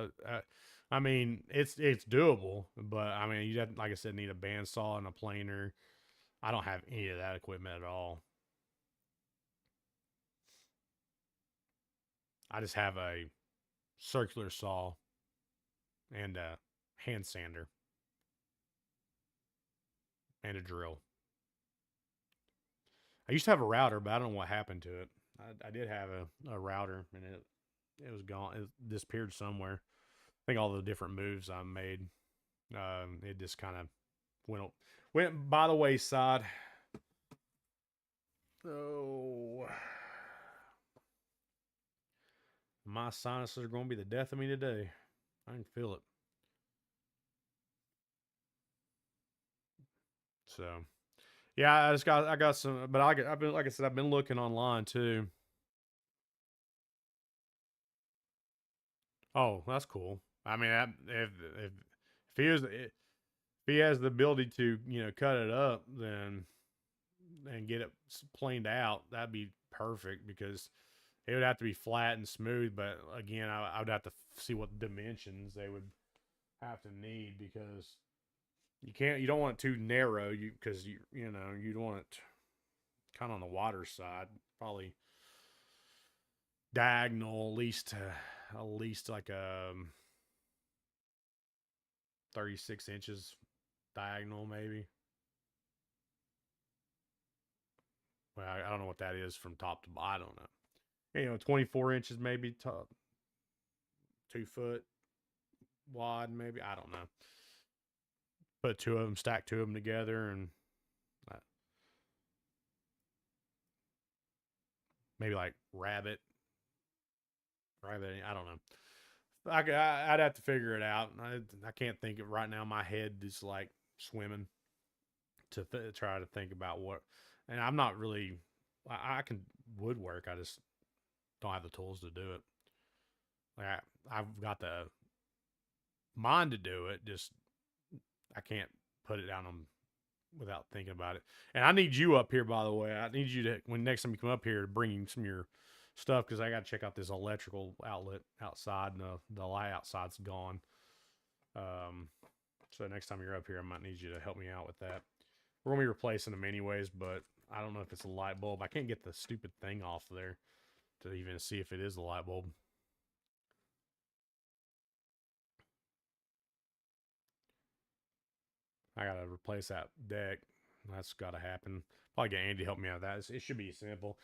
I mean, it's doable, but I mean, you have, like I said, need a bandsaw and a planer. I don't have any of that equipment at all. I just have a circular saw and a hand sander and a drill. I used to have a router, but I don't know what happened to it. I did have a router, and it was gone. It disappeared somewhere. I think all the different moves I made, it just kind of went by the wayside. Oh, my sinuses are going to be the death of me today. I can feel it. So, yeah, I got some, but I've been like I said, I've been looking online too. Oh, that's cool. I mean, if if he has the ability to cut it up, then and get it planed out, that'd be perfect because it would have to be flat and smooth. But again, I would have to see what dimensions they would have to need because you don't want it too narrow. Because you don't want it kind of on the water side, probably diagonal at least like 36 inches diagonal maybe. Well, I don't know what that is from top to bottom. I don't know. 24 inches maybe, 2 foot wide maybe. I don't know. Put two of them, stack two of them together, and uh, maybe like rabbit. I don't know. I'd have to figure it out. I can't think of right now. My head is like swimming to try to think about what. And I'm not really. I can woodwork. I just don't have the tools to do it. Like I've got the mind to do it. Just I can't put it down on without thinking about it. And I need you up here, by the way. I need you to when next time you come up here to bring some of your stuff because I got to check out this electrical outlet outside, and the light outside's gone. So next time you're up here, I might need you to help me out with that. We're gonna be replacing them anyways, but I don't know if it's a light bulb. I can't get the stupid thing off there to even see if it is a light bulb. I gotta replace that deck. That's gotta happen. Probably get Andy to help me out with that. It should be simple.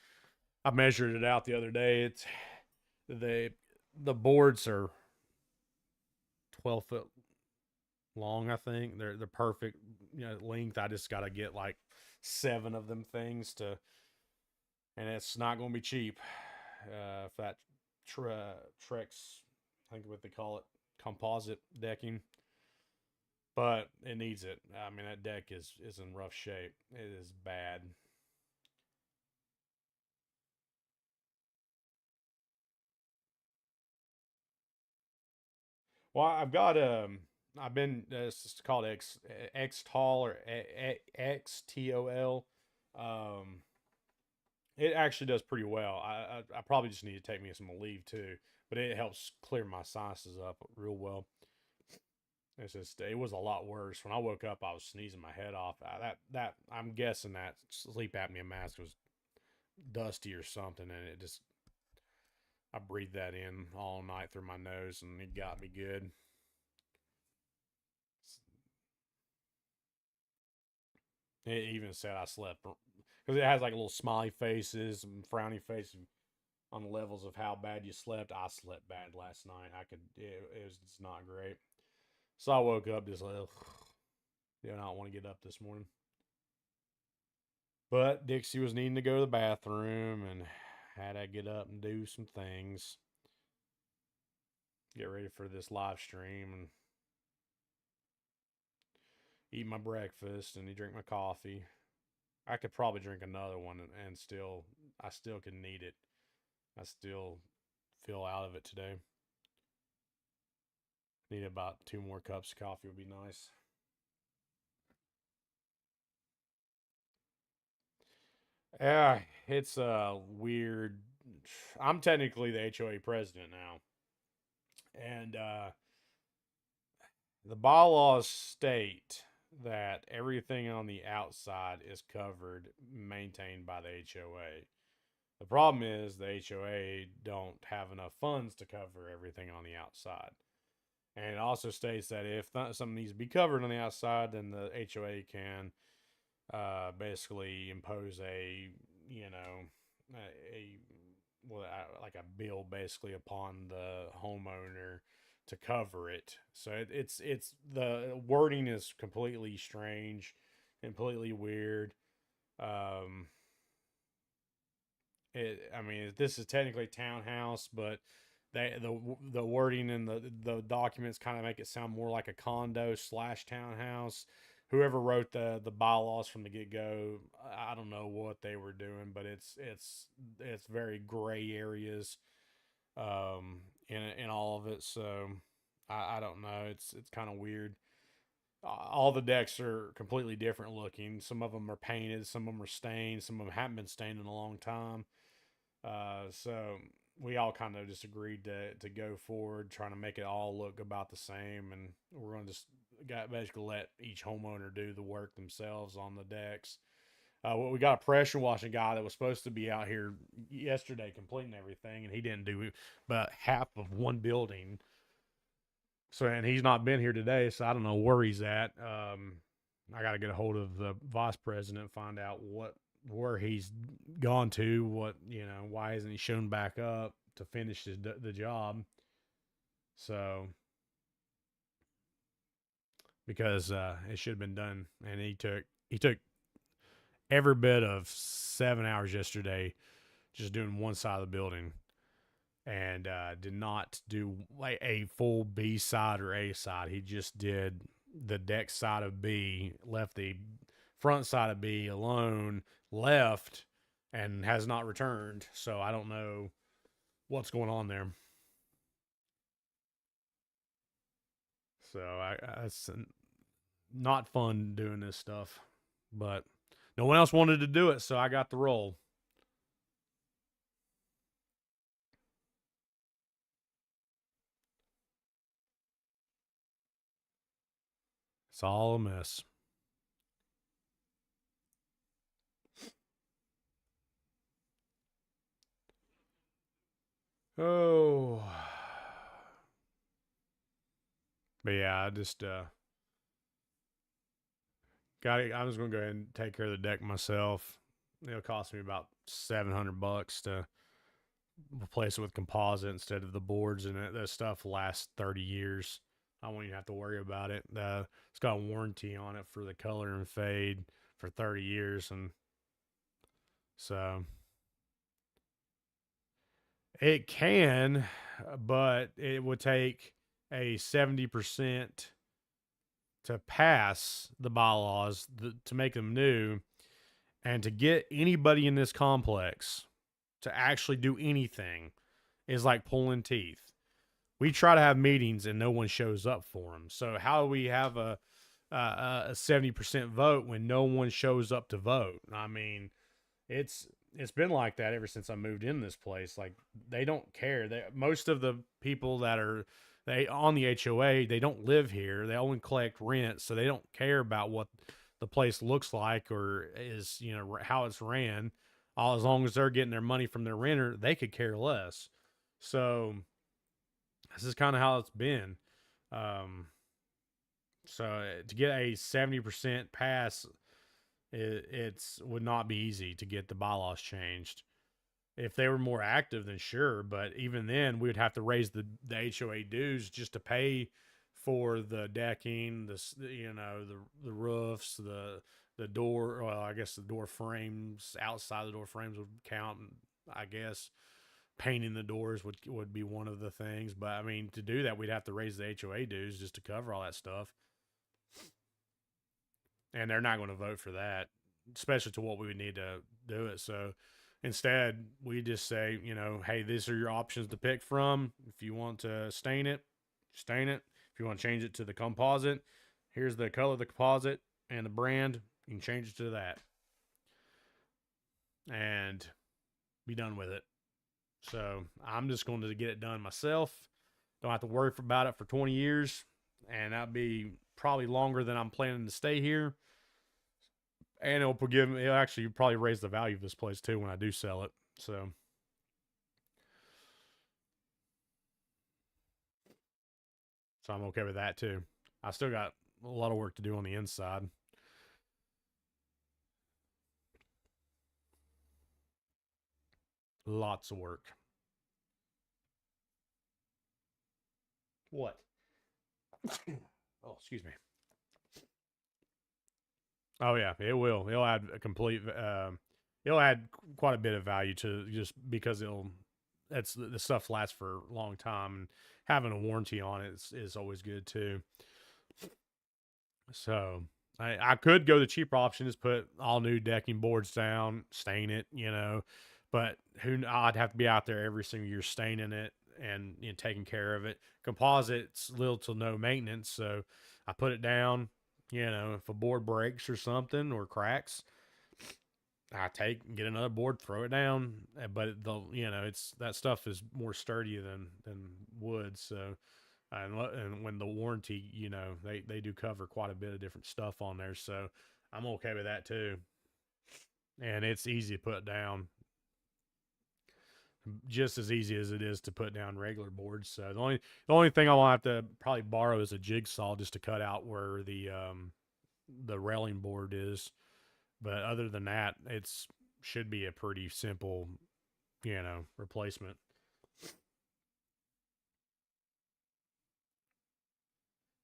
I measured it out the other day. It's the boards are 12 foot long. I think they're perfect. Length. I just gotta get like 7 of them things to, and it's not gonna be cheap. If that Trex, I think what they call it, composite decking. But it needs it. I mean, that deck is in rough shape. It is bad. Well, I've been it's called X Tall or XTOL. Um, it actually does pretty well. I probably just need to take me some leave too, but it helps clear my sinuses up real well. It's just it was a lot worse when I woke up. I was sneezing my head off. That I'm guessing that sleep apnea mask was dusty or something, and it just I breathed that in all night through my nose, and it got me good. It even said I slept because it has like little smiley faces and frowny faces on the levels of how bad you slept. I slept bad last night. It was just not great. So I woke up just like, ugh, I don't want to get up this morning. But Dixie was needing to go to the bathroom and had to get up and do some things, get ready for this live stream and eat my breakfast and drink my coffee. I could probably drink another one and I still can need it. I still feel out of it today. Need about 2 more cups of coffee would be nice. Yeah, it's weird. I'm technically the HOA president now. And the bylaws state that everything on the outside is covered, maintained by the HOA. The problem is the HOA don't have enough funds to cover everything on the outside. And it also states that if something needs to be covered on the outside, then the HOA can basically impose a like a bill basically upon the homeowner to cover it. So it's the wording is completely strange, completely weird. Um, I mean, this is technically a townhouse, but the wording in the documents kind of make it sound more like a condo slash townhouse. Whoever wrote the bylaws from the get go, I don't know what they were doing, but it's very gray areas in all of it. So I don't know. It's kind of weird. All the decks are completely different looking. Some of them are painted, some of them are stained, some of them haven't been stained in a long time. So we all kind of just agreed to go forward, trying to make it all look about the same, and we're going to just basically let each homeowner do the work themselves on the decks. We got a pressure washing guy that was supposed to be out here yesterday completing everything, and he didn't do but half of one building. So, and he's not been here today, so I don't know where he's at. I got to get a hold of the vice president, find out where he's gone to, why isn't he shown back up to finish the job. So, because it should have been done, and he took every bit of 7 hours yesterday just doing one side of the building, and did not do like a full B side or A side. He just did the deck side of B, left the front side of B alone, left, and has not returned. So I don't know what's going on there. So it's not fun doing this stuff, but no one else wanted to do it, so I got the role. It's all a mess. Oh, but yeah, I just got it. I was gonna go ahead and take care of the deck myself. It'll cost me about $700 to replace it with composite instead of the boards, and that stuff lasts 30 years. I won't even have to worry about it. It's got a warranty on it for the color and fade for 30 years, and so it can, but it would take a 70% to pass the bylaws to make them new, and to get anybody in this complex to actually do anything is like pulling teeth. We try to have meetings and no one shows up for them. So how do we have a 70% vote when no one shows up to vote? I mean, it's been like that ever since I moved in this place. Like, they don't care. Most of the people that are on the HOA, they don't live here. They only collect rent, so they don't care about what the place looks like or is, how it's ran. All as long as they're getting their money from their renter, they could care less. So this is kind of how it's been. Um, so to get a 70% pass It's would not be easy to get the bylaws changed. If they were more active, then sure. But even then, we would have to raise the HOA dues just to pay for the decking, the roofs, the door. Well, I guess the door frames outside the door frames would count. I guess painting the doors would be one of the things. But I mean, to do that, we'd have to raise the HOA dues just to cover all that stuff. And they're not going to vote for that, especially to what we would need to do it. So instead, we just say, hey, these are your options to pick from. If you want to stain it, stain it. If you want to change it to the composite, here's the color of the composite and the brand. You can change it to that and be done with it. So I'm just going to get it done myself. Don't have to worry about it for 20 years. And that'd be probably longer than I'm planning to stay here. And it'll actually probably raise the value of this place too when I do sell it. So I'm okay with that too. I still got a lot of work to do on the inside. Lots of work. What? Oh, excuse me. Oh yeah, it will. It'll add a complete. It'll add quite a bit of value to just because that's the stuff lasts for a long time, and having a warranty on it is always good too. So I could go the cheaper option, is put all new decking boards down, stain it, but I'd have to be out there every single year staining it and taking care of it. Composite's little to no maintenance, so I put it down. If a board breaks or something or cracks, I get another board, throw it down. But it's that stuff is more sturdy than wood. So, and when the warranty, they do cover quite a bit of different stuff on there. So I'm okay with that too. And it's easy to put down, just as easy as it is to put down regular boards. So the only thing I'll have to probably borrow is a jigsaw just to cut out where the railing board is. But other than that, it's should be a pretty simple, replacement.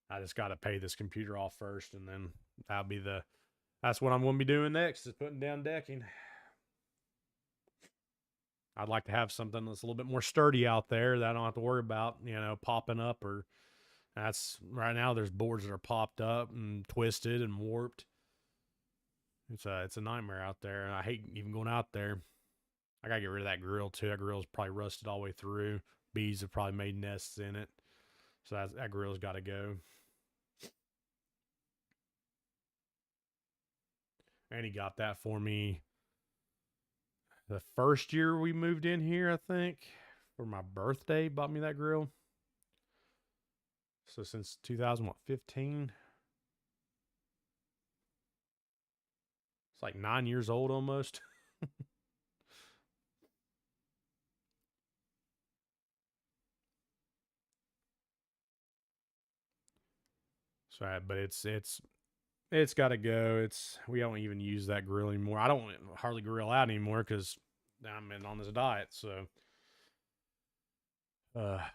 I just got to pay this computer off first, and then that's what I'm going to be doing next, is putting down decking. I'd like to have something that's a little bit more sturdy out there that I don't have to worry about, popping up, or that's right now there's boards that are popped up and twisted and warped. It's a nightmare out there, and I hate even going out there. I gotta get rid of that grill too. That grill's probably rusted all the way through. Bees have probably made nests in it, so that grill's got to go. And he got that for me the first year we moved in here, I think, for my birthday. Bought me that grill. So since 2015, it's like 9 years old almost. So, but it's got to go. We don't even use that grill anymore. I don't hardly grill out anymore because I'm on this diet. So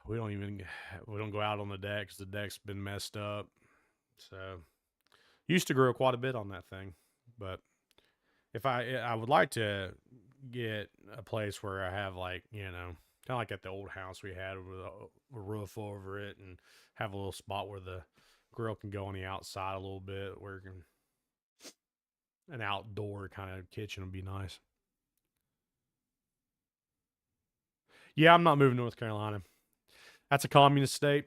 we don't go out on the deck because the deck's been messed up. So used to grill quite a bit on that thing, but if I would like to get a place where I have kind of like at the old house we had with a roof over it, and have a little spot where the grill can go on the outside a little bit, where an outdoor kind of kitchen would be nice. Yeah, I'm not moving to North Carolina. That's a communist state.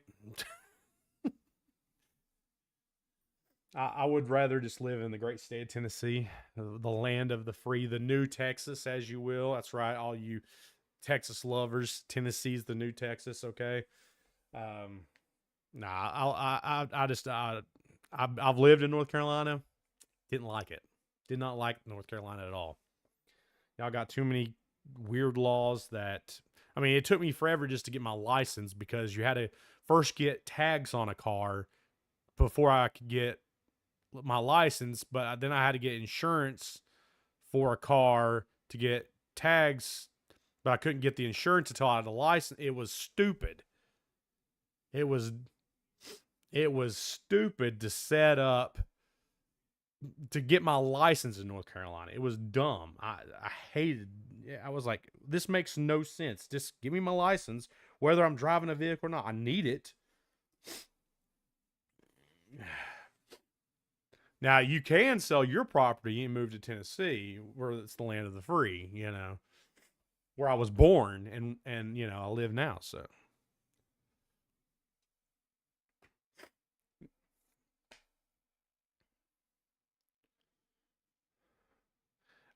I would rather just live in the great state of Tennessee, the land of the free, the new Texas, as you will. That's right, all you Texas lovers. Tennessee's the new Texas, okay? I've lived in North Carolina. Didn't like it. Did not like North Carolina at all. Y'all got too many weird laws that, I mean, it took me forever just to get my license because you had to first get tags on a car before I could get my license, but then I had to get insurance for a car to get tags, but I couldn't get the insurance until I had a license. It was stupid. It was stupid to set up to get my license in North Carolina. It was dumb. I hated. I was like, this makes no sense. Just give me my license, whether I'm driving a vehicle or not. I need it. Now you can sell your property and move to Tennessee, where it's the land of the free. Where I was born and I live now. So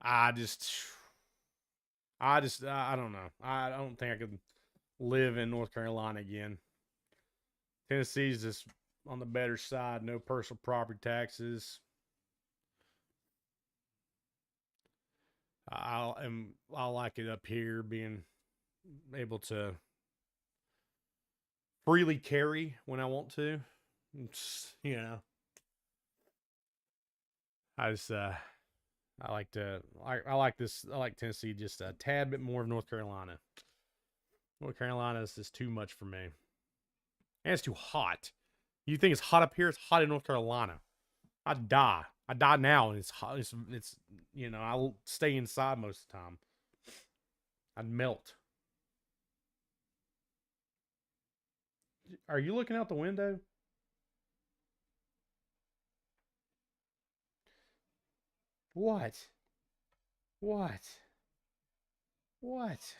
I just I don't know. I don't think I could live in North Carolina again. Tennessee's just on the better side. No personal property taxes. I like it up here, being able to freely carry when I want to. I just I like to I like this. I like Tennessee just a tad bit more of North Carolina. North Carolina is just too much for me. And it's too hot. You think it's hot up here? It's hot in North Carolina. I'd die. I die now, and it's hot. It's I'll stay inside most of the time. I'd melt. Are you looking out the window? What? What? What?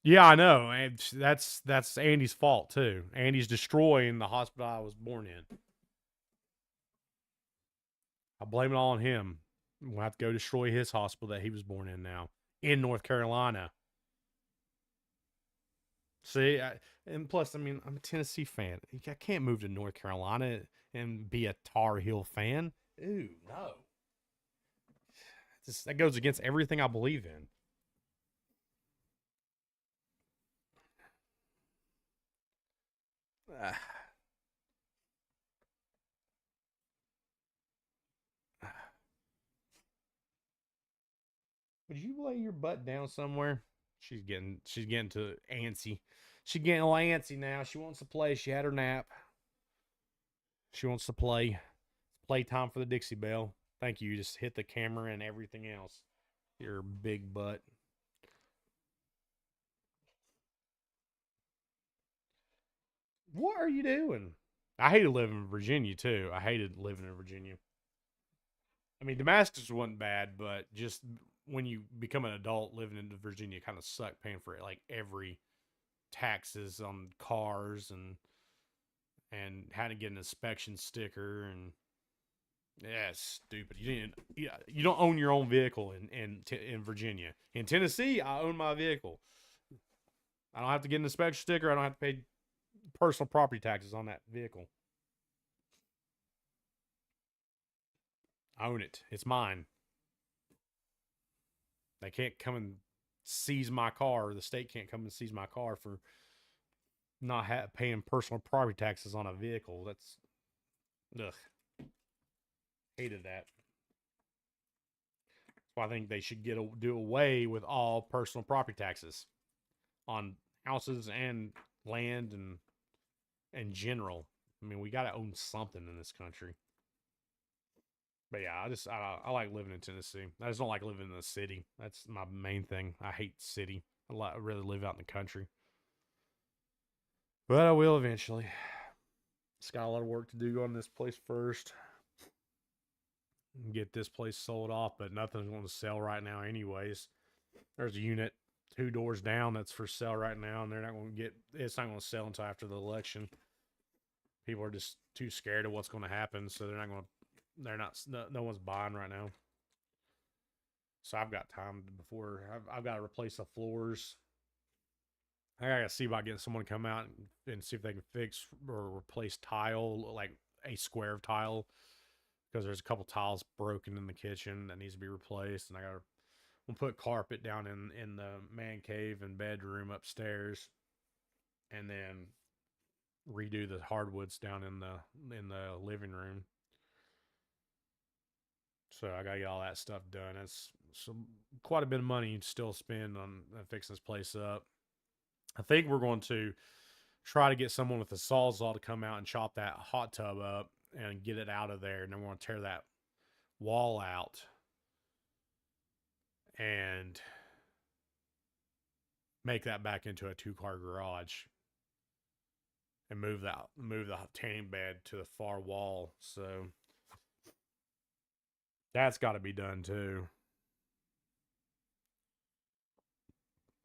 Yeah, I know. And that's Andy's fault too. Andy's destroying the hospital I was born in. I blame it all on him. We'll have to go destroy his hospital that he was born in now in North Carolina. See, and plus, I mean, I'm a Tennessee fan. I can't move to North Carolina and be a Tar Heel fan. Ooh, no. That goes against everything I believe in. Would you lay your butt down somewhere? She's getting to antsy. She's getting a little antsy now. She wants to play. She had her nap. She wants to play. Playtime for the Dixie Belle. Thank you. You just hit the camera and everything else. Your big butt. What are you doing? I hated living in Virginia too. I hated living in Virginia. I mean, Damascus wasn't bad, but just when you become an adult living in Virginia, kind of sucked paying for it. Like every taxes on cars and had to get an inspection sticker and yeah, it's stupid. You don't own your own vehicle in Virginia. In Tennessee, I own my vehicle. I don't have to get an inspection sticker. I don't have to pay personal property taxes on that vehicle. I own it. It's mine. They can't come and seize my car. Or the state can't come and seize my car for not paying personal property taxes on a vehicle. That's ugh. Hated that. So I think they should do away with all personal property taxes on houses and land and in general. I mean, we got to own something in this country. But yeah, I like living in Tennessee. I just don't like living in the city. That's my main thing. I hate city. I'd rather live out in the country. But I will eventually. Just got a lot of work to do on this place first. Get this place sold off, but nothing's going to sell right now anyways. There's a unit 2 doors down that's for sale right now, and it's not going to sell until after the election. People are just too scared of what's going to happen, so no one's buying right now. So I've got time before I've got to replace the floors. I gotta see about getting someone to come out and see if they can fix or replace tile, like a square of tile, because there's a couple tiles broken in the kitchen that needs to be replaced, and we'll put carpet down in the man cave and bedroom upstairs, and then redo the hardwoods down in the living room. So I gotta get all that stuff done. It's quite a bit of money you still spend on fixing this place up. I think we're going to try to get someone with a sawzall to come out and chop that hot tub up and get it out of there. And then we're going to tear that wall out and make that back into a 2-car garage and move the tanning bed to the far wall. So that's got to be done too.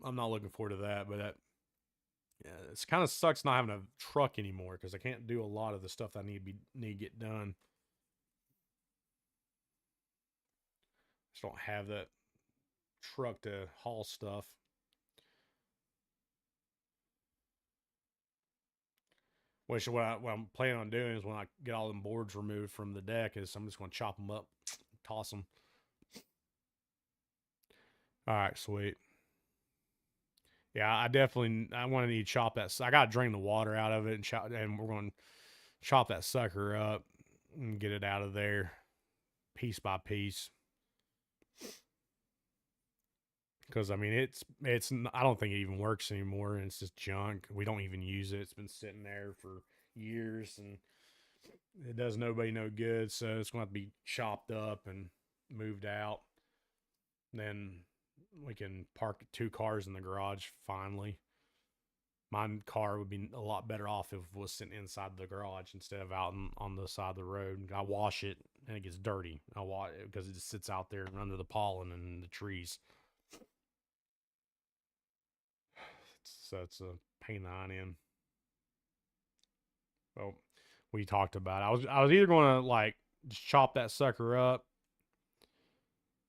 I'm not looking forward to that, but yeah, it's kind of sucks not having a truck anymore because I can't do a lot of the stuff I need to get done. Just don't have that truck to haul stuff. Which what I'm planning on doing is when I get all them boards removed from the deck is I'm just going to chop them up, toss them. All right, sweet. Yeah, I want to need to chop that. I got to drain the water out of it and we're going to chop that sucker up and get it out of there piece by piece. Because I mean, it's I don't think it even works anymore, and it's just junk. We don't even use it. It's been sitting there for years, and it does nobody no good. So it's going to have to be chopped up and moved out. And then we can park 2 cars in the garage finally. My car would be a lot better off if it was sitting inside the garage instead of out on the side of the road. I wash it and it gets dirty. I wash it because it just sits out there under the pollen and the trees. So it's a pain in. Well, we talked about it. I was either going to like just chop that sucker up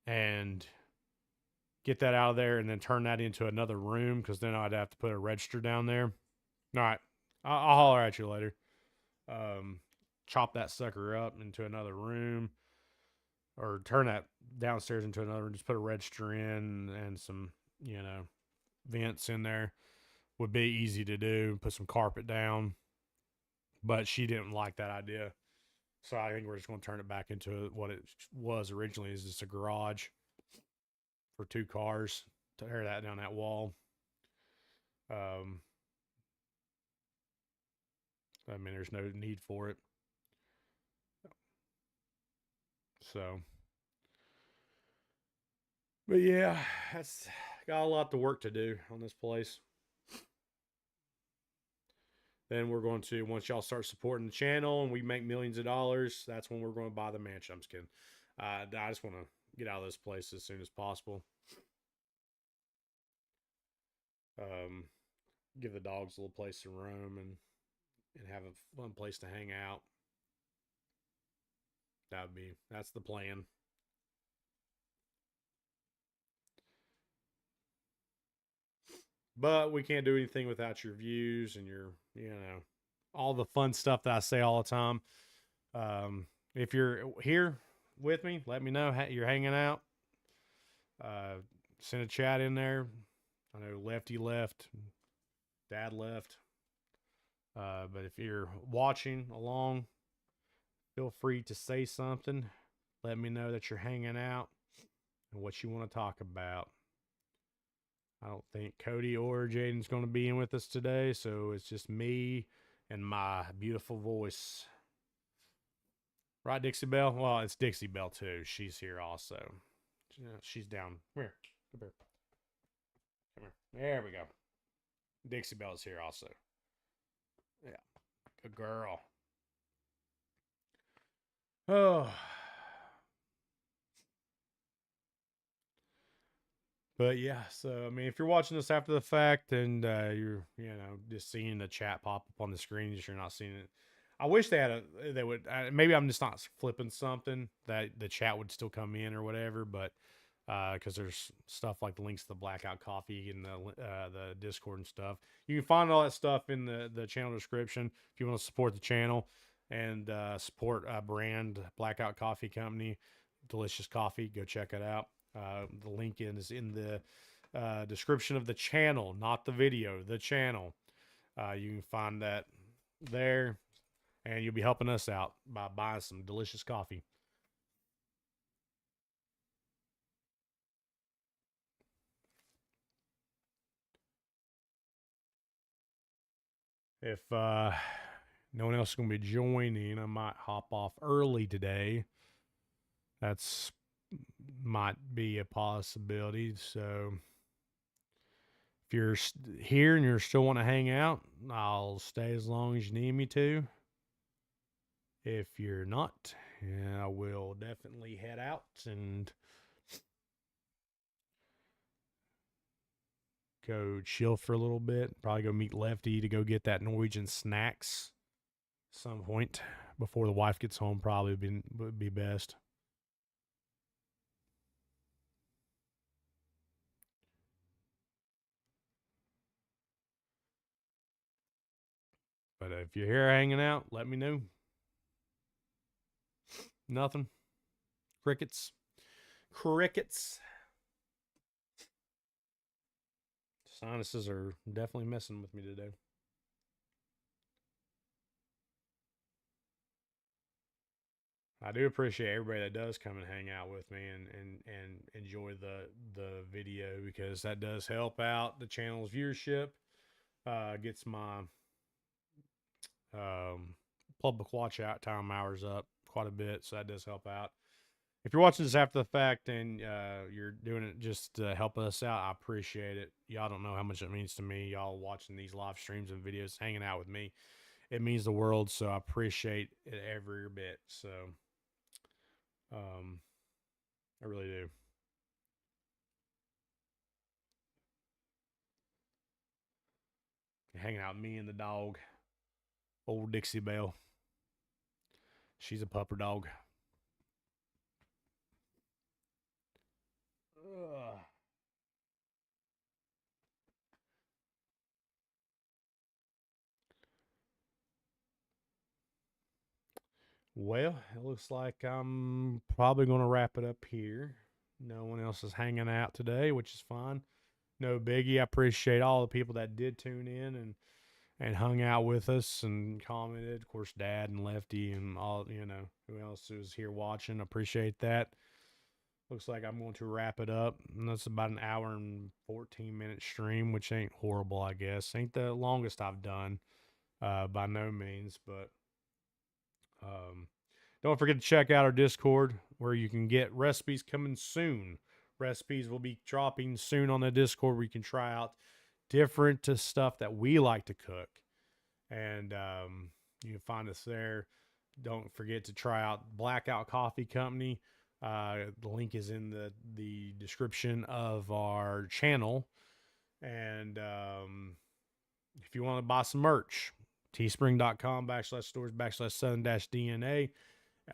and get that out of there and then turn that into another room because then I'd have to put a register down there. All right. I'll holler at you later. Chop that sucker up into another room or turn that downstairs into another room. Just put a register in and some, vents in there. Would be easy to do. Put some carpet down. But she didn't like that idea. So I think we're just going to turn it back into what it was originally, is just a garage for 2 cars. Tear that down that wall. I mean, there's no need for it. So, but yeah, that's got a lot of work to do on this place. Then we're going to, once y'all start supporting the channel and we make millions of dollars, that's when we're going to buy the mansion. I'm just kidding. I just want to get out of this place as soon as possible. Give the dogs a little place to roam and have a fun place to hang out. That's the plan. But we can't do anything without your views and your, all the fun stuff that I say all the time. If you're here with me, let me know you're hanging out. Send a chat in there. I know Lefty left, Dad left. But if you're watching along, feel free to say something. Let me know that you're hanging out and what you want to talk about. I don't think Cody or Jaden's going to be in with us today, so it's just me and my beautiful voice. Right, Dixie Belle? Well, it's Dixie Belle too. She's here also. She's down. Come here. Come here. Come here. There we go. Dixie Belle's here also. Yeah. Good girl. Oh. But yeah, so I mean, if you're watching this after the fact and you're just seeing the chat pop up on the screen, you're not seeing it. I wish they would. Maybe I'm just not flipping something that the chat would still come in or whatever. But because there's stuff like the links to the Blackout Coffee and the Discord and stuff, you can find all that stuff in the channel description if you want to support the channel and support a brand, Blackout Coffee Company, delicious coffee. Go check it out. The link is in the description of the channel, not the video, the channel. You can find that there, and you'll be helping us out by buying some delicious coffee. If no one else is going to be joining, I might hop off early today. That's might be a possibility. So if you're here and you're still want to hang out, I'll stay as long as you need me to. If you're not, I will definitely head out and go chill for a little bit. Probably go meet Lefty to go get that Norwegian snacks some point before the wife gets home. Probably would be best. But if you're here hanging out, let me know. Nothing. Crickets. Crickets. Sinuses are definitely messing with me today. I do appreciate everybody that does come and hang out with me and enjoy the video, because that does help out the channel's viewership. Gets my public watch out time hours up quite a bit, so that does help out. If you're watching this after the fact and you're doing it just to help us out, I appreciate it. Y'all don't know how much it means to me. Y'all watching these live streams and videos, hanging out with me, it means the world. So I appreciate it every bit. So, I really do. Hanging out with me and the dog, old Dixie Belle. She's a pupper dog. Ugh. Well, it looks like I'm probably going to wrap it up here. No one else is hanging out today, which is fine. No biggie. I appreciate all the people that did tune in and hung out with us and commented. Of course, Dad and Lefty and all, who else was here watching. Appreciate that. Looks like I'm going to wrap it up. And that's about an hour and 14-minute stream, which ain't horrible, I guess. Ain't the longest I've done, by no means, but don't forget to check out our Discord where you can get recipes coming soon. Recipes will be dropping soon on the Discord where you can try out different stuff that we like to cook. And you can find us there. Don't forget to try out Blackout Coffee Company. The link is in the description of our channel. And if you want to buy some merch, teespring.com/stores/southern-DNA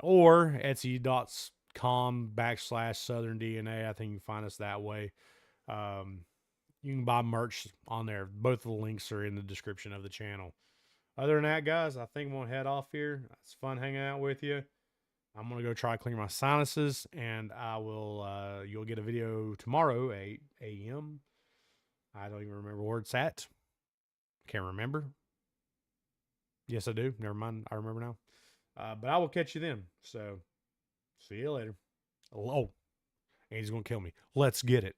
or etsy.com/southern-DNA. I think you can find us that way. You can buy merch on there. Both of the links are in the description of the channel. Other than that, guys, I think I'm going to head off here. It's fun hanging out with you. I'm going to go try to clean my sinuses, and you'll get a video tomorrow, 8 a.m. I don't even remember where it's at. Can't remember. Yes, I do. Never mind. I remember now. But I will catch you then. So, see you later. Oh, and he's going to kill me. Let's get it.